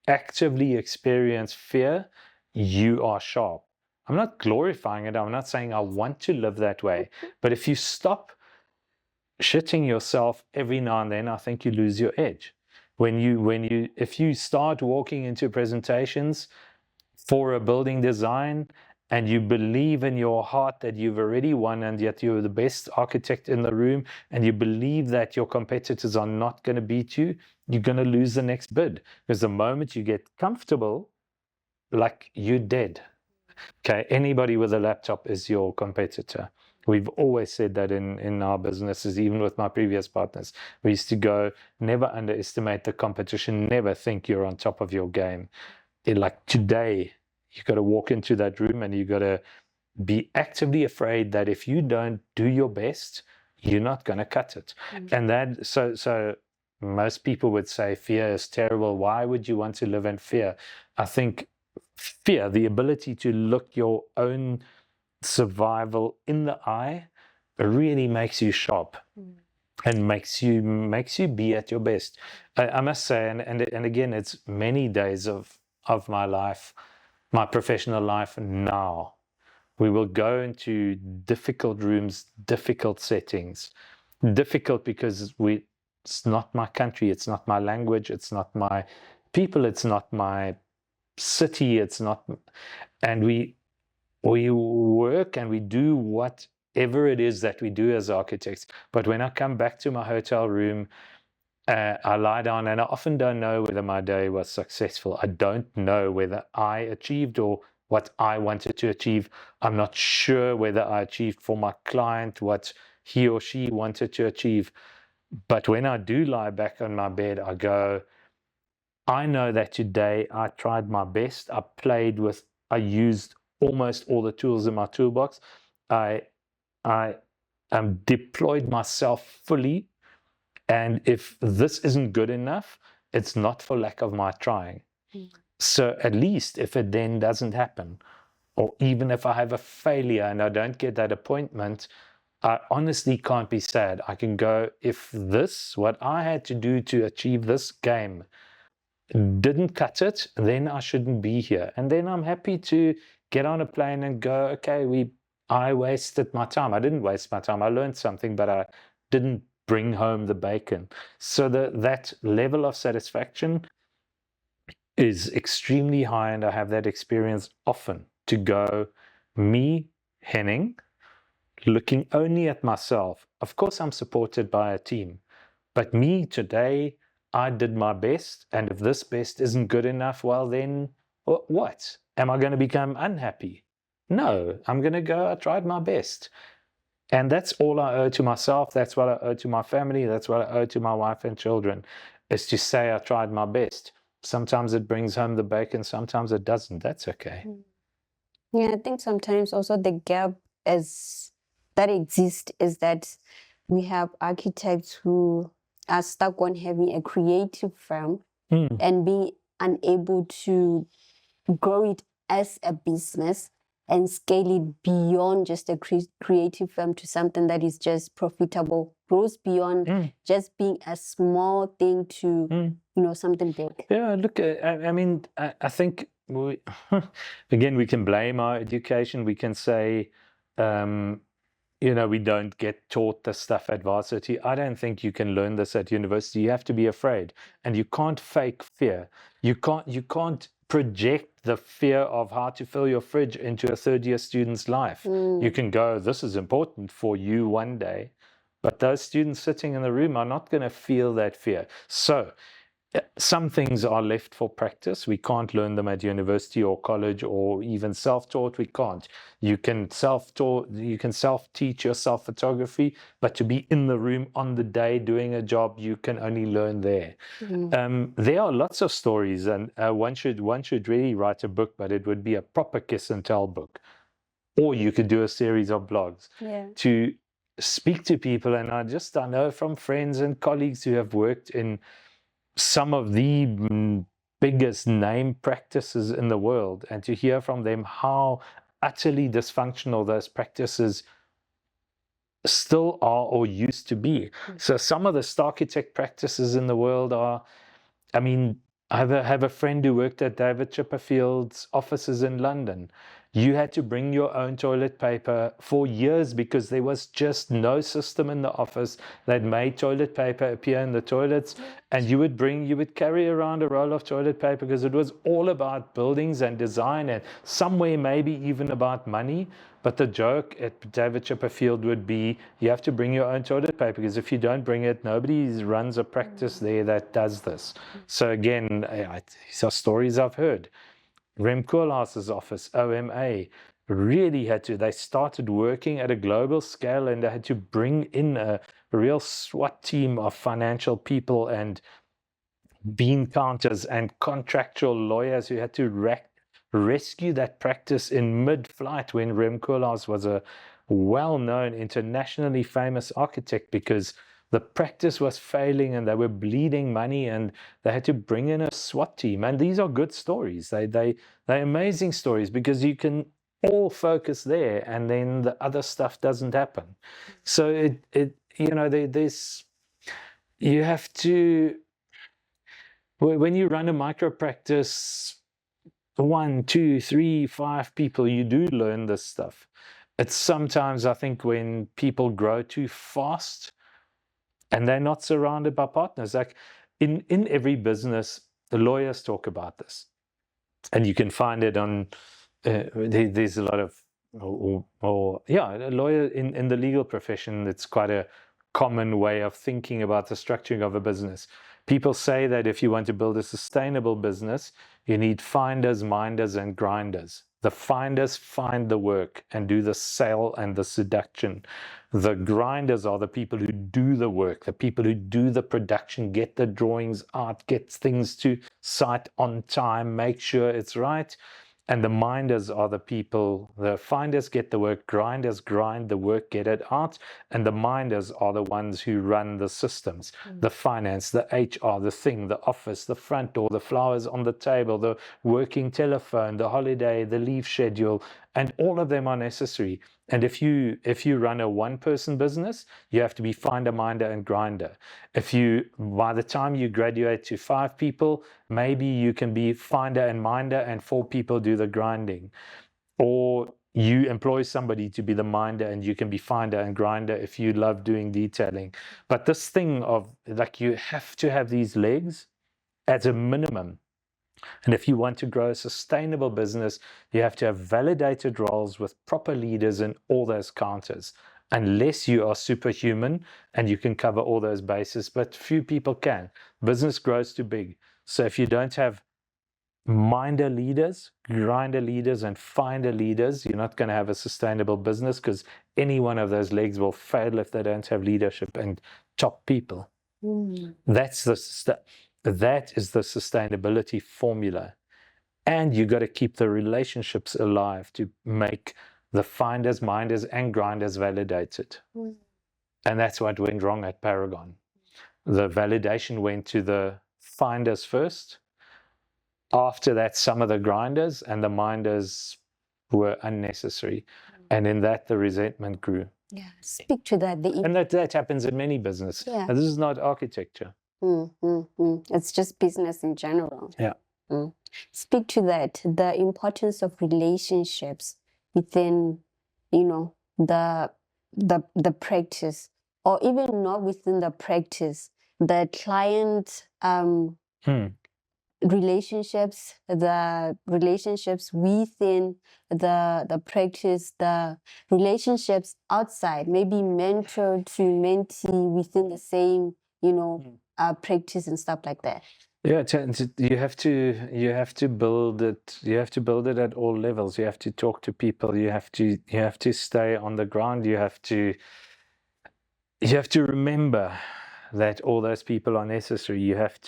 actively experience fear, you are sharp. I'm not glorifying it. I'm not saying I want to live that way. But if you stop shitting yourself every now and then, I think you lose your edge. If you start walking into presentations for a building design and you believe in your heart that you've already won and yet you're the best architect in the room and you believe that your competitors are not going to beat you, you're going to lose the next bid. Because the moment you get comfortable, like you're dead. Okay, anybody with a laptop is your competitor. We've always said that in our businesses, even with my previous partners. We used to go, never underestimate the competition, never think you're on top of your game. Like today, you've got to walk into that room and you've got to be actively afraid that if you don't do your best, you're not going to cut it. And that, so most people would say fear is terrible. Why would you want to live in fear? I think fear, the ability to look your own survival in the eye, really makes you sharp and makes you be at your best. I must say, and again, it's many days of my life, my professional life now. We will go into difficult rooms, difficult settings, difficult because it's not my country, it's not my language, it's not my people, it's not my city, it's not, and we work and we do whatever it is that we do as architects. But when I come back to my hotel room, I lie down and I often don't know whether my day was successful. I don't know whether I achieved or what I wanted to achieve. I'm not sure whether I achieved for my client what he or she wanted to achieve. But when I do lie back on my bed, I go, I know that today I tried my best. I used almost all the tools in my toolbox. I deployed myself fully. And if this isn't good enough, it's not for lack of my trying. So at least if it then doesn't happen, or even if I have a failure and I don't get that appointment, I honestly can't be sad. I can go, if this, what I had to do to achieve this game, didn't cut it, then I shouldn't be here. And then I'm happy to get on a plane and go, okay, I wasted my time. I didn't waste my time. I learned something, but I didn't bring home the bacon. So that level of satisfaction is extremely high, and I have that experience often to go, me, Henning, looking only at myself. Of course, I'm supported by a team, but me today, I did my best, and if this best isn't good enough, well then, what? Am I going to become unhappy? No, I'm going to go, I tried my best. And that's all I owe to myself. That's what I owe to my family. That's what I owe to my wife and children, is to say I tried my best. Sometimes it brings home the bacon, sometimes it doesn't. That's okay. Yeah, I think sometimes also the gap that exists is that we have architects who are stuck on having a creative firm and being unable to grow it as a business and scale it beyond just a creative firm to something that is just profitable, grows beyond just being a small thing to, something big. Yeah, look, I mean, I think, again, we can blame our education. We can say, we don't get taught this stuff at varsity. I don't think you can learn this at university. You have to be afraid, and you can't fake fear. You can't project the fear of how to fill your fridge into a third-year student's life. You can go, this is important for you one day, But those students sitting in the room are not going to feel that fear. So some things are left for practice. We can't learn them at university or college or even self-taught. We can't. You can self-taught, you can self-teach yourself photography, but to be in the room on the day doing a job, you can only learn there. There are lots of stories, and one should really write a book, but it would be a proper kiss and tell book. Or you could do a series of blogs to speak to people. And I know from friends and colleagues who have worked in some of the biggest name practices in the world, and to hear from them how utterly dysfunctional those practices still are or used to be. So some of the architect practices in the world are, I mean, I have a friend who worked at David Chipperfield's offices in London. You had to bring your own toilet paper for years because there was just no system in the office that made toilet paper appear in the toilets. And you would carry around a roll of toilet paper because it was all about buildings and design and somewhere maybe even about money. But the joke at David Chipperfield would be, you have to bring your own toilet paper because if you don't bring it, nobody runs a practice there that does this. So again, these are stories I've heard. Rem Koolhaas's office, OMA, really they started working at a global scale, and they had to bring in a real SWAT team of financial people and bean counters and contractual lawyers who had to rescue that practice in mid-flight when Rem Koolhaas was a well-known, internationally famous architect, because the practice was failing and they were bleeding money, and they had to bring in a SWAT team. And these are good stories. They're amazing stories because you can all focus there and then the other stuff doesn't happen. So you have to, when you run a micro practice, 1, 2, 3, 5 people, you do learn this stuff. It's sometimes, I think, when people grow too fast and they're not surrounded by partners. Like in every business, the lawyers talk about this. And you can find it on, there's a lot of, a lawyer in the legal profession, it's quite a common way of thinking about the structuring of a business. People say that if you want to build a sustainable business, you need finders, minders, and grinders. The finders find the work and do the sale and the seduction. The grinders are the people who do the work, the people who do the production, get the drawings out, get things to site on time, make sure it's right. And the minders are the people, the finders get the work, grinders grind the work, get it out. And the minders are the ones who run the systems, the finance, the HR, the thing, the office, the front door, the flowers on the table, the working telephone, the holiday, the leave schedule, and all of them are necessary. And if you run a one-person business, you have to be finder, minder, and grinder. By the time you graduate to 5 people, maybe you can be finder and minder, and 4 people do the grinding. Or you employ somebody to be the minder, and you can be finder and grinder if you love doing detailing. But this thing of, like, you have to have these legs as a minimum. And if you want to grow a sustainable business, you have to have validated roles with proper leaders in all those counters. Unless you are superhuman and you can cover all those bases, but few people can. Business grows too big. So if you don't have minder leaders, grinder leaders, and finder leaders, you're not going to have a sustainable business, because any one of those legs will fail if they don't have leadership and top people. That is the sustainability formula. And you got to keep the relationships alive to make the finders, minders, and grinders validated. And that's what went wrong at Paragon. The validation went to the finders first. After that, some of the grinders, and the minders were unnecessary. And in that, the resentment grew. Yeah, speak to that. And that happens in many businesses. Yeah. This is not architecture. It's just business in general. Yeah. Speak to that, the importance of relationships within, the practice, or even not within the practice, the client relationships, the relationships within the practice, the relationships outside, maybe mentor to mentee within the same, practice and stuff like that. Yeah, you have to build it. You have to build it at all levels. You have to talk to people. You have to stay on the ground. You have to remember that all those people are necessary. You have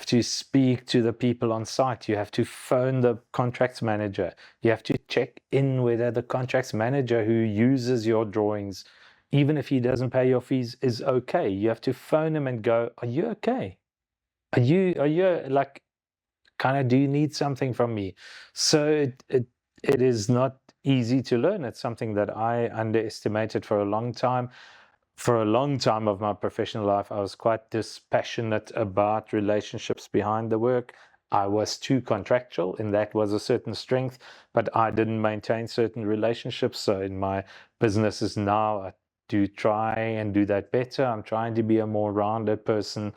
to speak to the people on site. You have to phone the contracts manager. You have to check in whether the contracts manager who uses your drawings, even if he doesn't pay your fees, is okay. You have to phone him and go, "Are you okay? Are you like, kind of, do you need something from me?" So it is not easy to learn. It's something that I underestimated for a long time. For a long time of my professional life, I was quite dispassionate about relationships behind the work. I was too contractual, and that was a certain strength, but I didn't maintain certain relationships. So in my businesses now, I do try and do that better. I'm trying to be a more rounded person.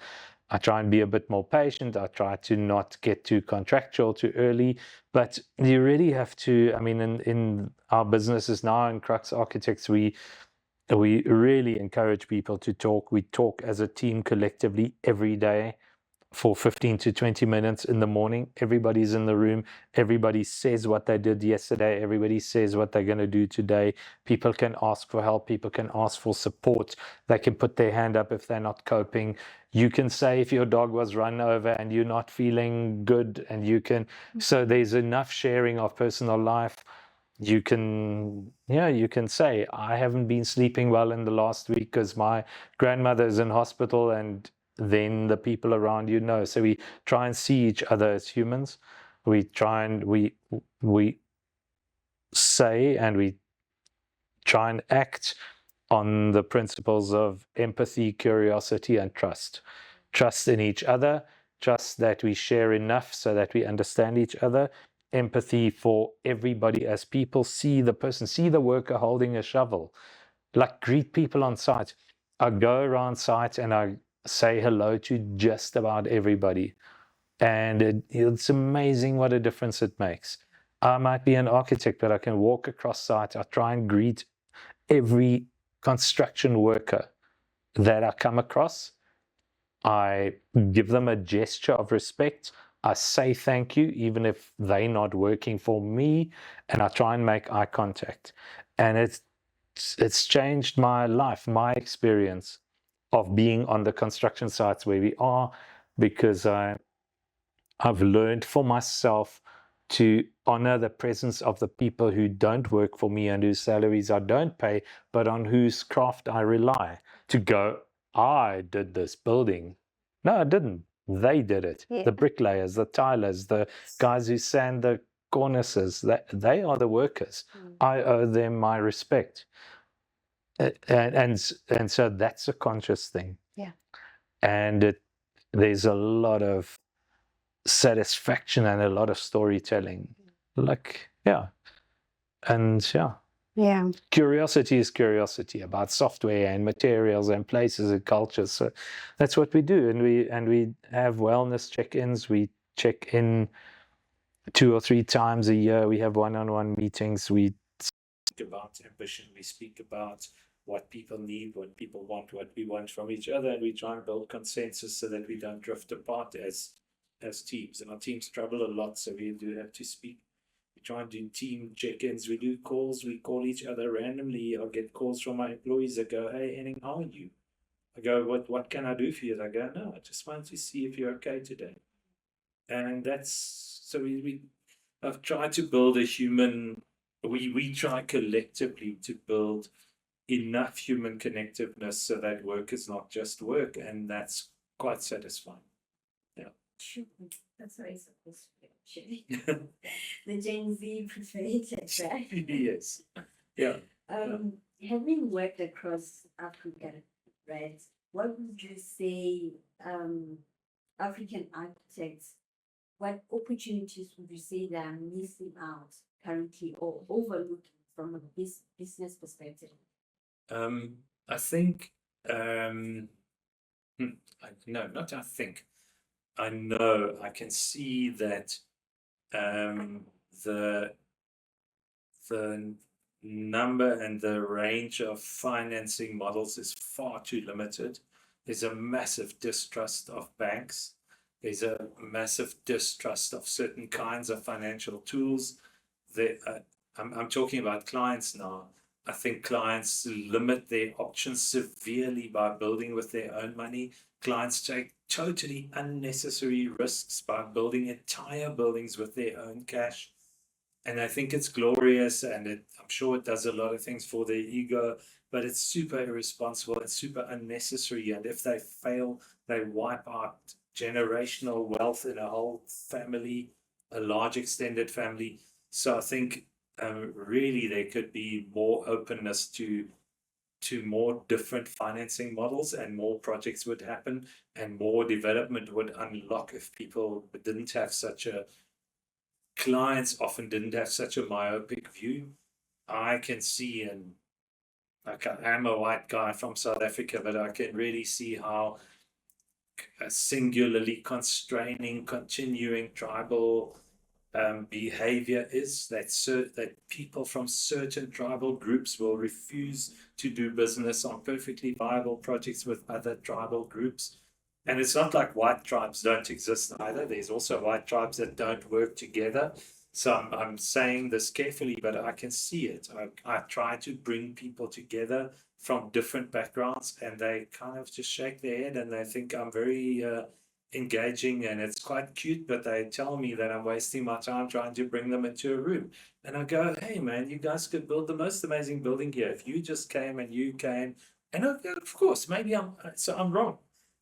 I try and be a bit more patient. I try to not get too contractual too early. But you really have to, I mean, in our businesses now in Crux Architects, we really encourage people to talk. We talk as a team collectively every day for 15 to 20 minutes in the morning. Everybody's in the room. Everybody says what they did yesterday. Everybody says what they're going to do today. People can ask for help. People can ask for support. They can put their hand up if they're not coping. You can say if your dog was run over and you're not feeling good, and you can, so there's enough sharing of personal life. You can say, "I haven't been sleeping well in the last week because my grandmother is in hospital," and then the people around you know. So we try and see each other as humans. We try and we say, and we try and act on the principles of empathy, curiosity, and trust. Trust in each other, trust that we share enough so that we understand each other. Empathy for everybody as people. See the person, see the worker holding a shovel. Like, greet people on site. I go around site and I say hello to just about everybody. And it's amazing what a difference it makes. I might be an architect, but I can walk across site. I try and greet every construction worker that I come across. I give them a gesture of respect. I say thank you, even if they're not working for me, and I try and make eye contact. And it's changed my life, my experience of being on the construction sites where we are, because I've learned for myself to honor the presence of the people who don't work for me and whose salaries I don't pay, but on whose craft I rely. To go, "I did this building." No, I didn't. They did it. Yeah. The bricklayers, the tilers, the guys who sand the cornices, they are the workers. I owe them my respect. And so that's a conscious thing. Yeah. And there's a lot of satisfaction and a lot of storytelling. Like, yeah. And yeah. Yeah. Curiosity is curiosity about software and materials and places and cultures. So that's what we do. And we have wellness check-ins. We check in 2 or 3 times a year. We have one-on-one meetings. We speak about ambition. We speak about what people need, what people want, what we want from each other, and we try and build consensus so that we don't drift apart as teams. And our teams travel a lot, so we do have to speak. We try and do team check-ins. We do calls. We call each other randomly. I'll get calls from my employees that go, "Hey, Henning, how are you?" I go, what can I do for you? They go, "No, I just want to see if you're okay today." And that's, so I've tried to build a human, we try collectively to build enough human connectiveness so that work is not just work, and that's quite satisfying. Yeah. That's what it's supposed to be, actually. The Gen Z preferred, right? Yes. Yeah. Having worked across Africa, right, what would you say African architects, what opportunities would you say they are missing out currently or overlooking from a business perspective? I think, no, not I think. I know, I can see that the number and the range of financing models is far too limited. There's a massive distrust of banks. There's a massive distrust of certain kinds of financial tools. I'm talking about clients now. I think clients limit their options severely by building with their own money. Clients take totally unnecessary risks by building entire buildings with their own cash. And I think it's glorious, and I'm sure it does a lot of things for their ego, but it's super irresponsible and super unnecessary. And if they fail, they wipe out generational wealth in a whole family, a large extended family. So I think really there could be more openness to more different financing models, and more projects would happen, and more development would unlock if people didn't have such a clients often didn't have such a myopic view. I can see, and like I'm a white guy from South Africa, but I can really see how a singularly constraining, continuing tribal behavior is that people from certain tribal groups will refuse to do business on perfectly viable projects with other tribal groups. And it's not like white tribes don't exist either. There's also white tribes that don't work together. So I'm saying this carefully, but I can see it. I try to bring people together from different backgrounds, and they kind of just shake their head and they think I'm very engaging and it's quite cute, but they tell me that I'm wasting my time trying to bring them into a room. And I go, hey man, you guys could build the most amazing building here if you just came and you came. And of course, maybe I'm wrong.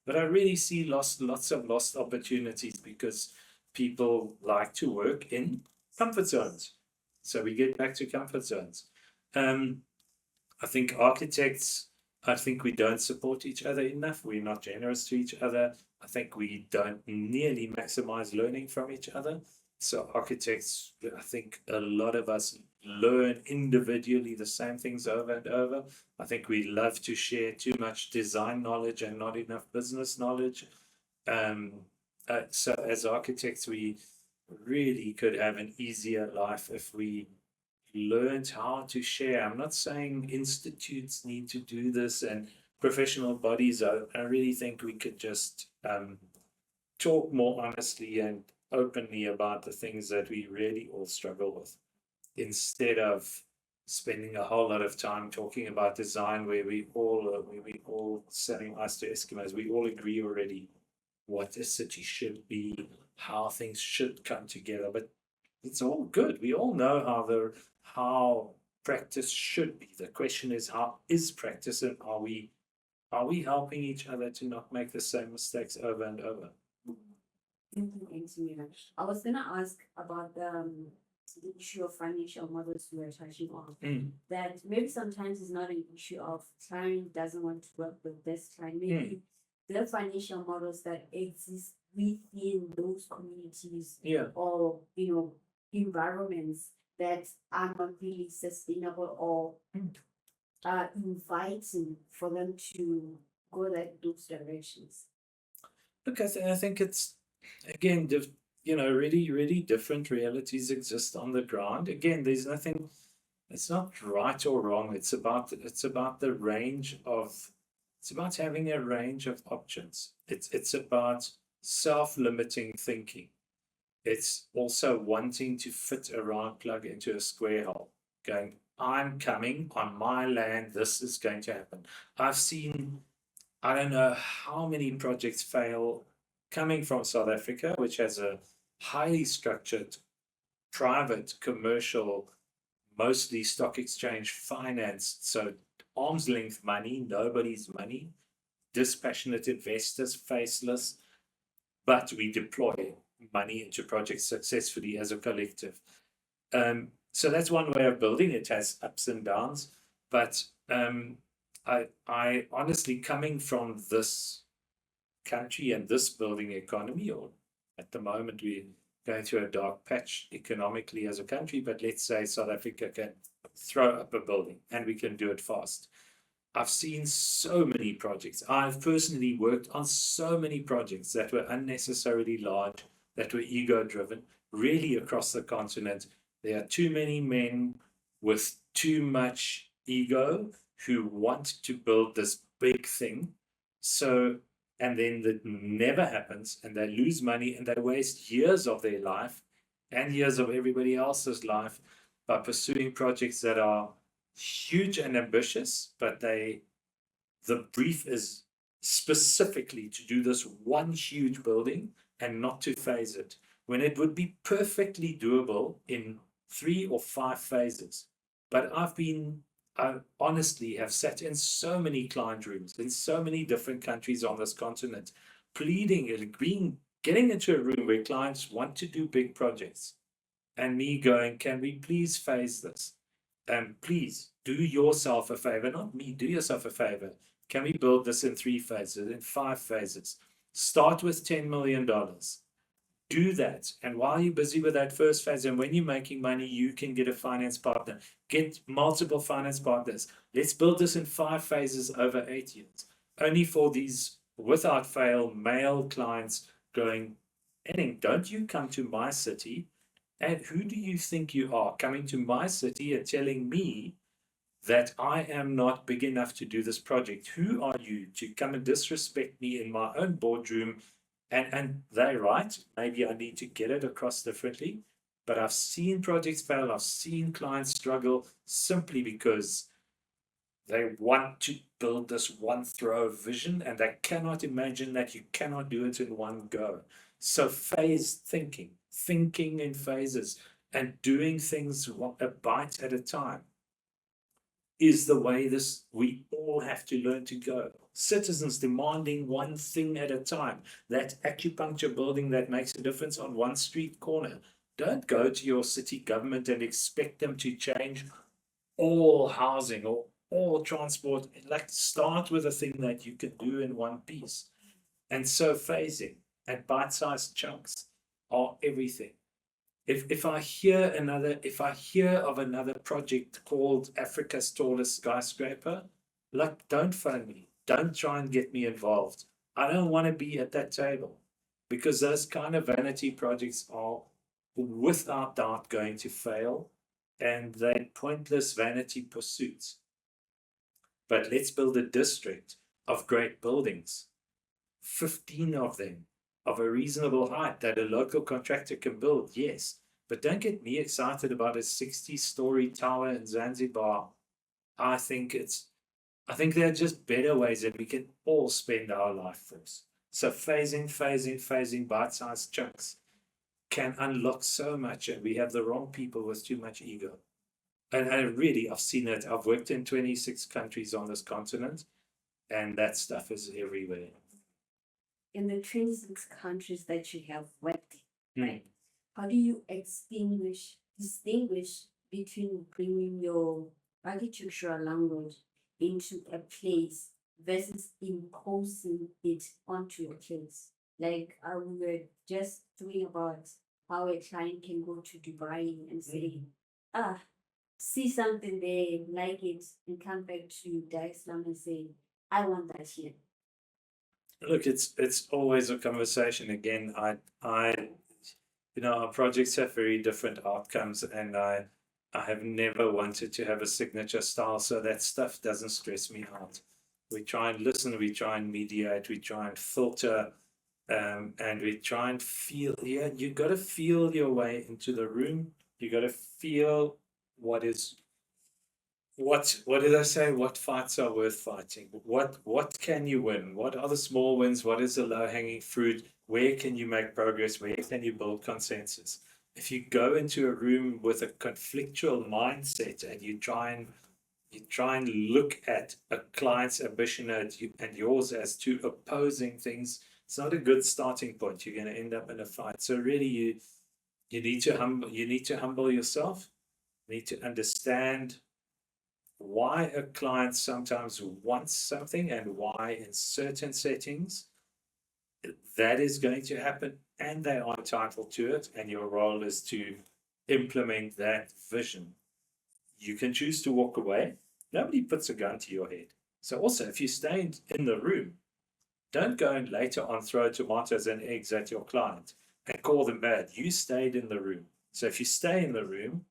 But I really see lots of lost opportunities because people like to work in comfort zones. So we get back to comfort zones. I think architects, I think we don't support each other enough. We're not generous to each other. I think we don't nearly maximize learning from each other. So architects, I think a lot of us learn individually the same things over and over. I think we love to share too much design knowledge and not enough business knowledge. So as architects, we really could have an easier life if we learned how to share. I'm not saying institutes need to do this and professional bodies. I really think we could just talk more honestly and openly about the things that we really all struggle with, instead of spending a whole lot of time talking about design where we all selling ice to Eskimos. We all agree already what a city should be, how things should come together, but it's all good. We all know how practice should be. The question is, how is practice, and are we helping each other to not make the same mistakes over and over? Thanks, Mira. I was gonna ask about the issue of financial models we were touching on. That maybe sometimes it's not an issue of client doesn't want to work with this client. Maybe the financial models that exist within those communities or environments that are not really sustainable or inviting for them to go those directions. Look, I think it's, again, really different realities exist on the ground. Again, there's nothing, it's not right or wrong. It's about the range of, it's about having a range of options. It's about self-limiting thinking. It's also wanting to fit a round plug into a square hole, going, I'm coming on my land, this is going to happen. I've seen, I don't know how many projects fail coming from South Africa, which has a highly structured, private, commercial, mostly stock exchange financed, so arm's length money, nobody's money, dispassionate investors, faceless, but we deploy money into projects successfully as a collective. So that's one way of building. It has ups and downs, but I honestly, coming from this country and this building economy, or at the moment we're going through a dark patch economically as a country, but let's say South Africa can throw up a building and we can do it fast. I've seen so many projects. I've personally worked on so many projects that were unnecessarily large, that were ego driven, really across the continent. There are too many men with too much ego who want to build this big thing. So, and then that never happens, and they lose money and they waste years of their life and years of everybody else's life by pursuing projects that are huge and ambitious, but the brief is specifically to do this one huge building and not to phase it, when it would be perfectly doable in 3 or 5 phases. But I honestly have sat in so many client rooms in so many different countries on this continent, pleading and getting into a room where clients want to do big projects, and me going, can we please phase this? And please do yourself a favor, not me, do yourself a favor. Can we build this in 3 phases, in 5 phases? Start with $10 million. Do that. And while you're busy with that first phase, and when you're making money, you can get a finance partner. Get multiple finance partners. Let's build this in 5 phases over 8 years. Only for these, without fail, male clients going, Henning, don't you come to my city? And who do you think you are, coming to my city and telling me that I am not big enough to do this project? Who are you to come and disrespect me in my own boardroom? And they're right. Maybe I need to get it across differently. But I've seen projects fail. I've seen clients struggle simply because they want to build this one throw vision, and they cannot imagine that you cannot do it in one go. So phase thinking in phases, and doing things a bite at a time is the way we all have to learn to go. Citizens demanding one thing at a time. That acupuncture building that makes a difference on one street corner. Don't go to your city government and expect them to change all housing or all transport. Like, start with a thing that you can do in one piece. And so phasing and bite-sized chunks are everything. If I hear of another project called Africa's tallest skyscraper, like, don't phone me. Don't try and get me involved. I don't want to be at that table, because those kind of vanity projects are without doubt going to fail, and they're pointless vanity pursuits. But let's build a district of great buildings, 15 of them, of a reasonable height that a local contractor can build, yes. But don't get me excited about a 60-story tower in Zanzibar. I think there are just better ways that we can all spend our life force. So phasing, bite-sized chunks can unlock so much, and we have the wrong people with too much ego. And I've seen it. I've worked in 26 countries on this continent, and that stuff is everywhere. In the 26 countries that you have worked in, right? How do you distinguish between bringing your architectural language into a place versus imposing it onto a place? Like, we were just talking about how a client can go to Dubai and say, see something there, like it, and come back to Dar es Salaam and say, I want that here. Look, it's always a conversation. Again, our projects have very different outcomes, and I have never wanted to have a signature style, so that stuff doesn't stress me out. We try and listen, we try and mediate, we try and filter, and we try and feel. Yeah, you got to feel your way into the room. You got to feel what did I say? What fights are worth fighting? What can you win? What are the small wins? What is the low-hanging fruit? Where can you make progress? Where can you build consensus? If you go into a room with a conflictual mindset and you try and look at a client's ambition and yours as two opposing things, it's not a good starting point. You're going to end up in a fight. So really, you need to humble yourself. You need to understand why a client sometimes wants something and why in certain settings that is going to happen, and they are entitled to it, and your role is to implement that vision. You can choose to walk away. Nobody puts a gun to your head. So also, if you stay in the room, don't go and later on throw tomatoes and eggs at your client and call them bad. You stayed in the room. So if you stay in the room,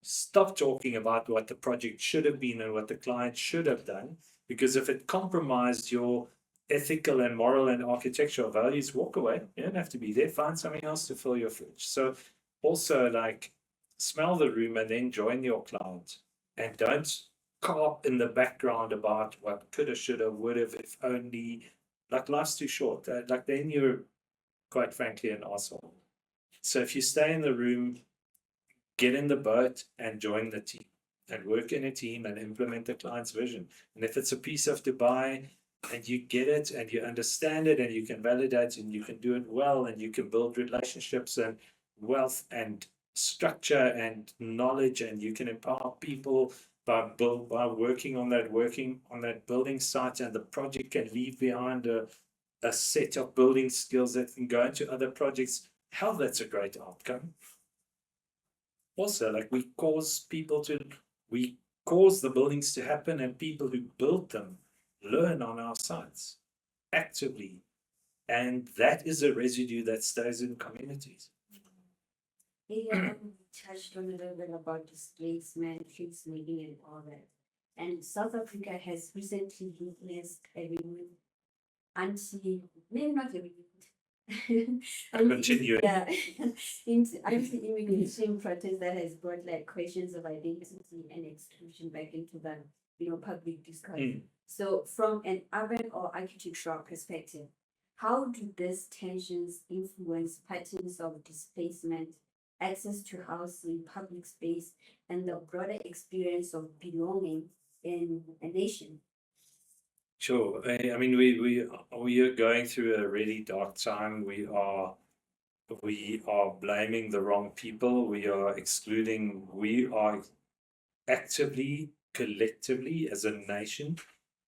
stop talking about what the project should have been and what the client should have done, because if it compromised your ethical and moral and architectural values, walk away. You don't have to be there. Find something else to fill your fridge. So also, like, smell the room and then join your client, and don't carp in the background about what coulda, shoulda, would have, if only. Like, life's too short. Like, then you're, quite frankly, an asshole. So if you stay in the room, get in the boat and join the team and work in a team and implement the client's vision. And if it's a piece of Dubai and you get it and you understand it and you can validate and you can do it well and you can build relationships and wealth and structure and knowledge, and you can empower people by working on that building site, and the project can leave behind a set of building skills that can go into other projects. Hell, that's a great outcome. Also, like, we cause the buildings to happen, and people who built them learn on our sites actively. And that is a residue that stays in communities. Yeah, we touched on a little bit about displacement, placemaking, and all that. And South Africa has recently witnessed a renewed maybe not a renewed, Continuing. yeah, anti-immigration protest that has brought like questions of identity and exclusion back into the public discourse. So from an urban or architectural perspective, how do these tensions influence patterns of displacement, access to housing, public space, and the broader experience of belonging in a nation? Sure. I mean, we are going through a really dark time. We are blaming the wrong people. We are excluding. We are actively, collectively, as a nation,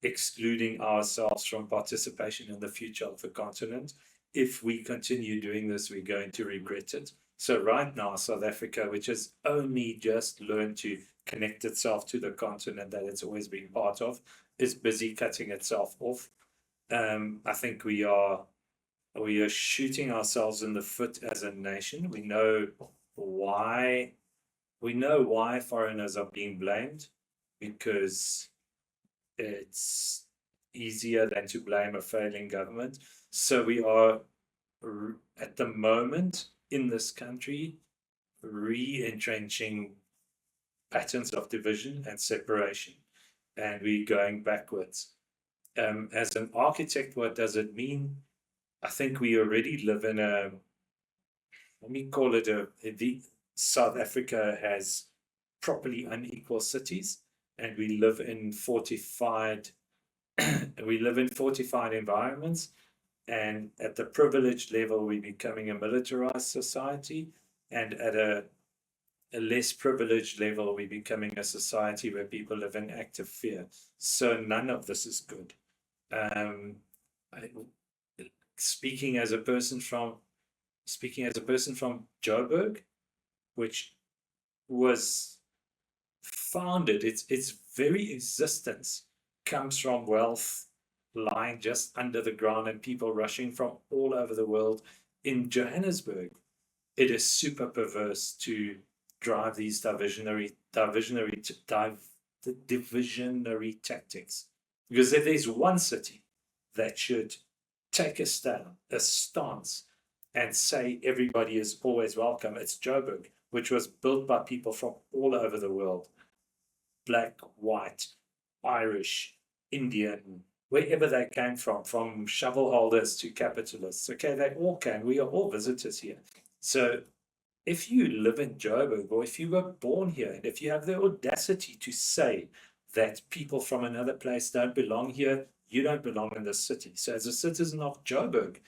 excluding ourselves from participation in the future of the continent. If we continue doing this, we're going to regret it. So right now, South Africa, which has only just learned to connect itself to the continent that it's always been part of, is busy cutting itself off. I think we are shooting ourselves in the foot as a nation. We know why foreigners are being blamed, because it's easier than to blame a failing government. So we are, at the moment in this country, re-entrenching patterns of division and separation, and we're going backwards. As an architect, what does it mean? I think we already live in let me call it South Africa has properly unequal cities, and we live in fortified environments. And at the privileged level, we're becoming a militarized society, and at a less privileged level, we're becoming a society where people live in active fear. So none of this is good. Speaking as a person from Joburg, which was founded, its very existence comes from wealth lying just under the ground and people rushing from all over the world. In Johannesburg, it is super perverse to drive these divisionary tactics, because if there's one city that should take a stance and say everybody is always welcome, it's Joburg, which was built by people from all over the world, black, white, Irish, Indian, wherever they came from shovel holders to capitalists. Okay, they all came. We are all visitors here. So if you live in Joburg, or if you were born here, and if you have the audacity to say that people from another place don't belong here, you don't belong in this city. So as a citizen of Joburg,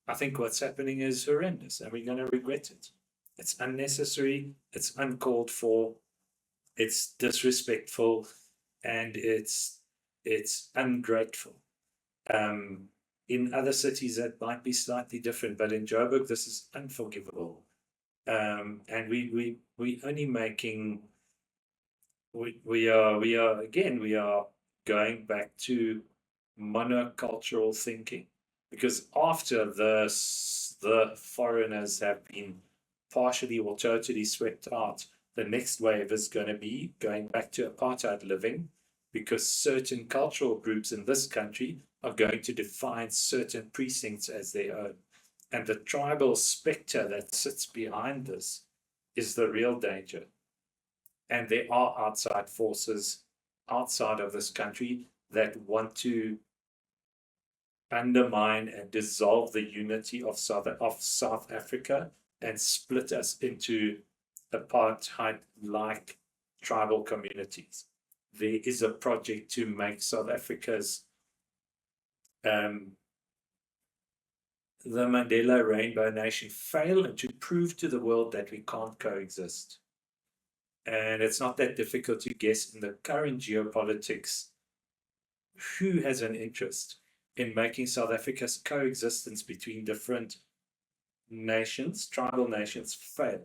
I think what's happening is horrendous, and we're going to regret it. It's unnecessary, it's uncalled for, it's disrespectful, and it's ungrateful. In other cities that might be slightly different, but in Joburg this is unforgivable. And we only making we are going back to monocultural thinking. Because after the foreigners have been partially or totally swept out, the next wave is going to be going back to apartheid living, because certain cultural groups in this country are going to define certain precincts as their own. And the tribal spectre that sits behind this is the real danger. And there are outside forces outside of this country that want to undermine and dissolve the unity of South Africa and split us into apartheid-like tribal communities. There is a project to make South Africa's the Mandela Rainbow Nation fail, and to prove to the world that we can't coexist. And it's not that difficult to guess in the current geopolitics who has an interest in making South Africa's coexistence between different nations, tribal nations, fail.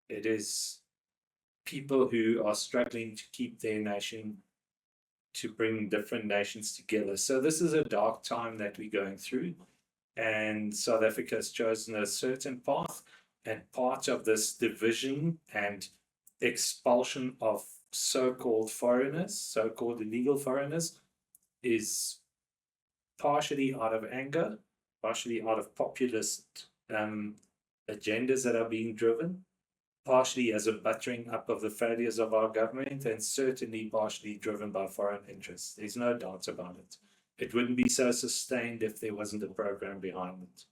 It is people who are struggling to keep their nation, to bring different nations together. So this is a dark time that we're going through, and South Africa has chosen a certain path, and part of this division and expulsion of so-called foreigners, so-called illegal foreigners, is partially out of anger, partially out of populist agendas that are being driven, partially as a buttering up of the failures of our government, and certainly partially driven by foreign interests. There's no doubt about it. It wouldn't be so sustained if there wasn't a program behind it.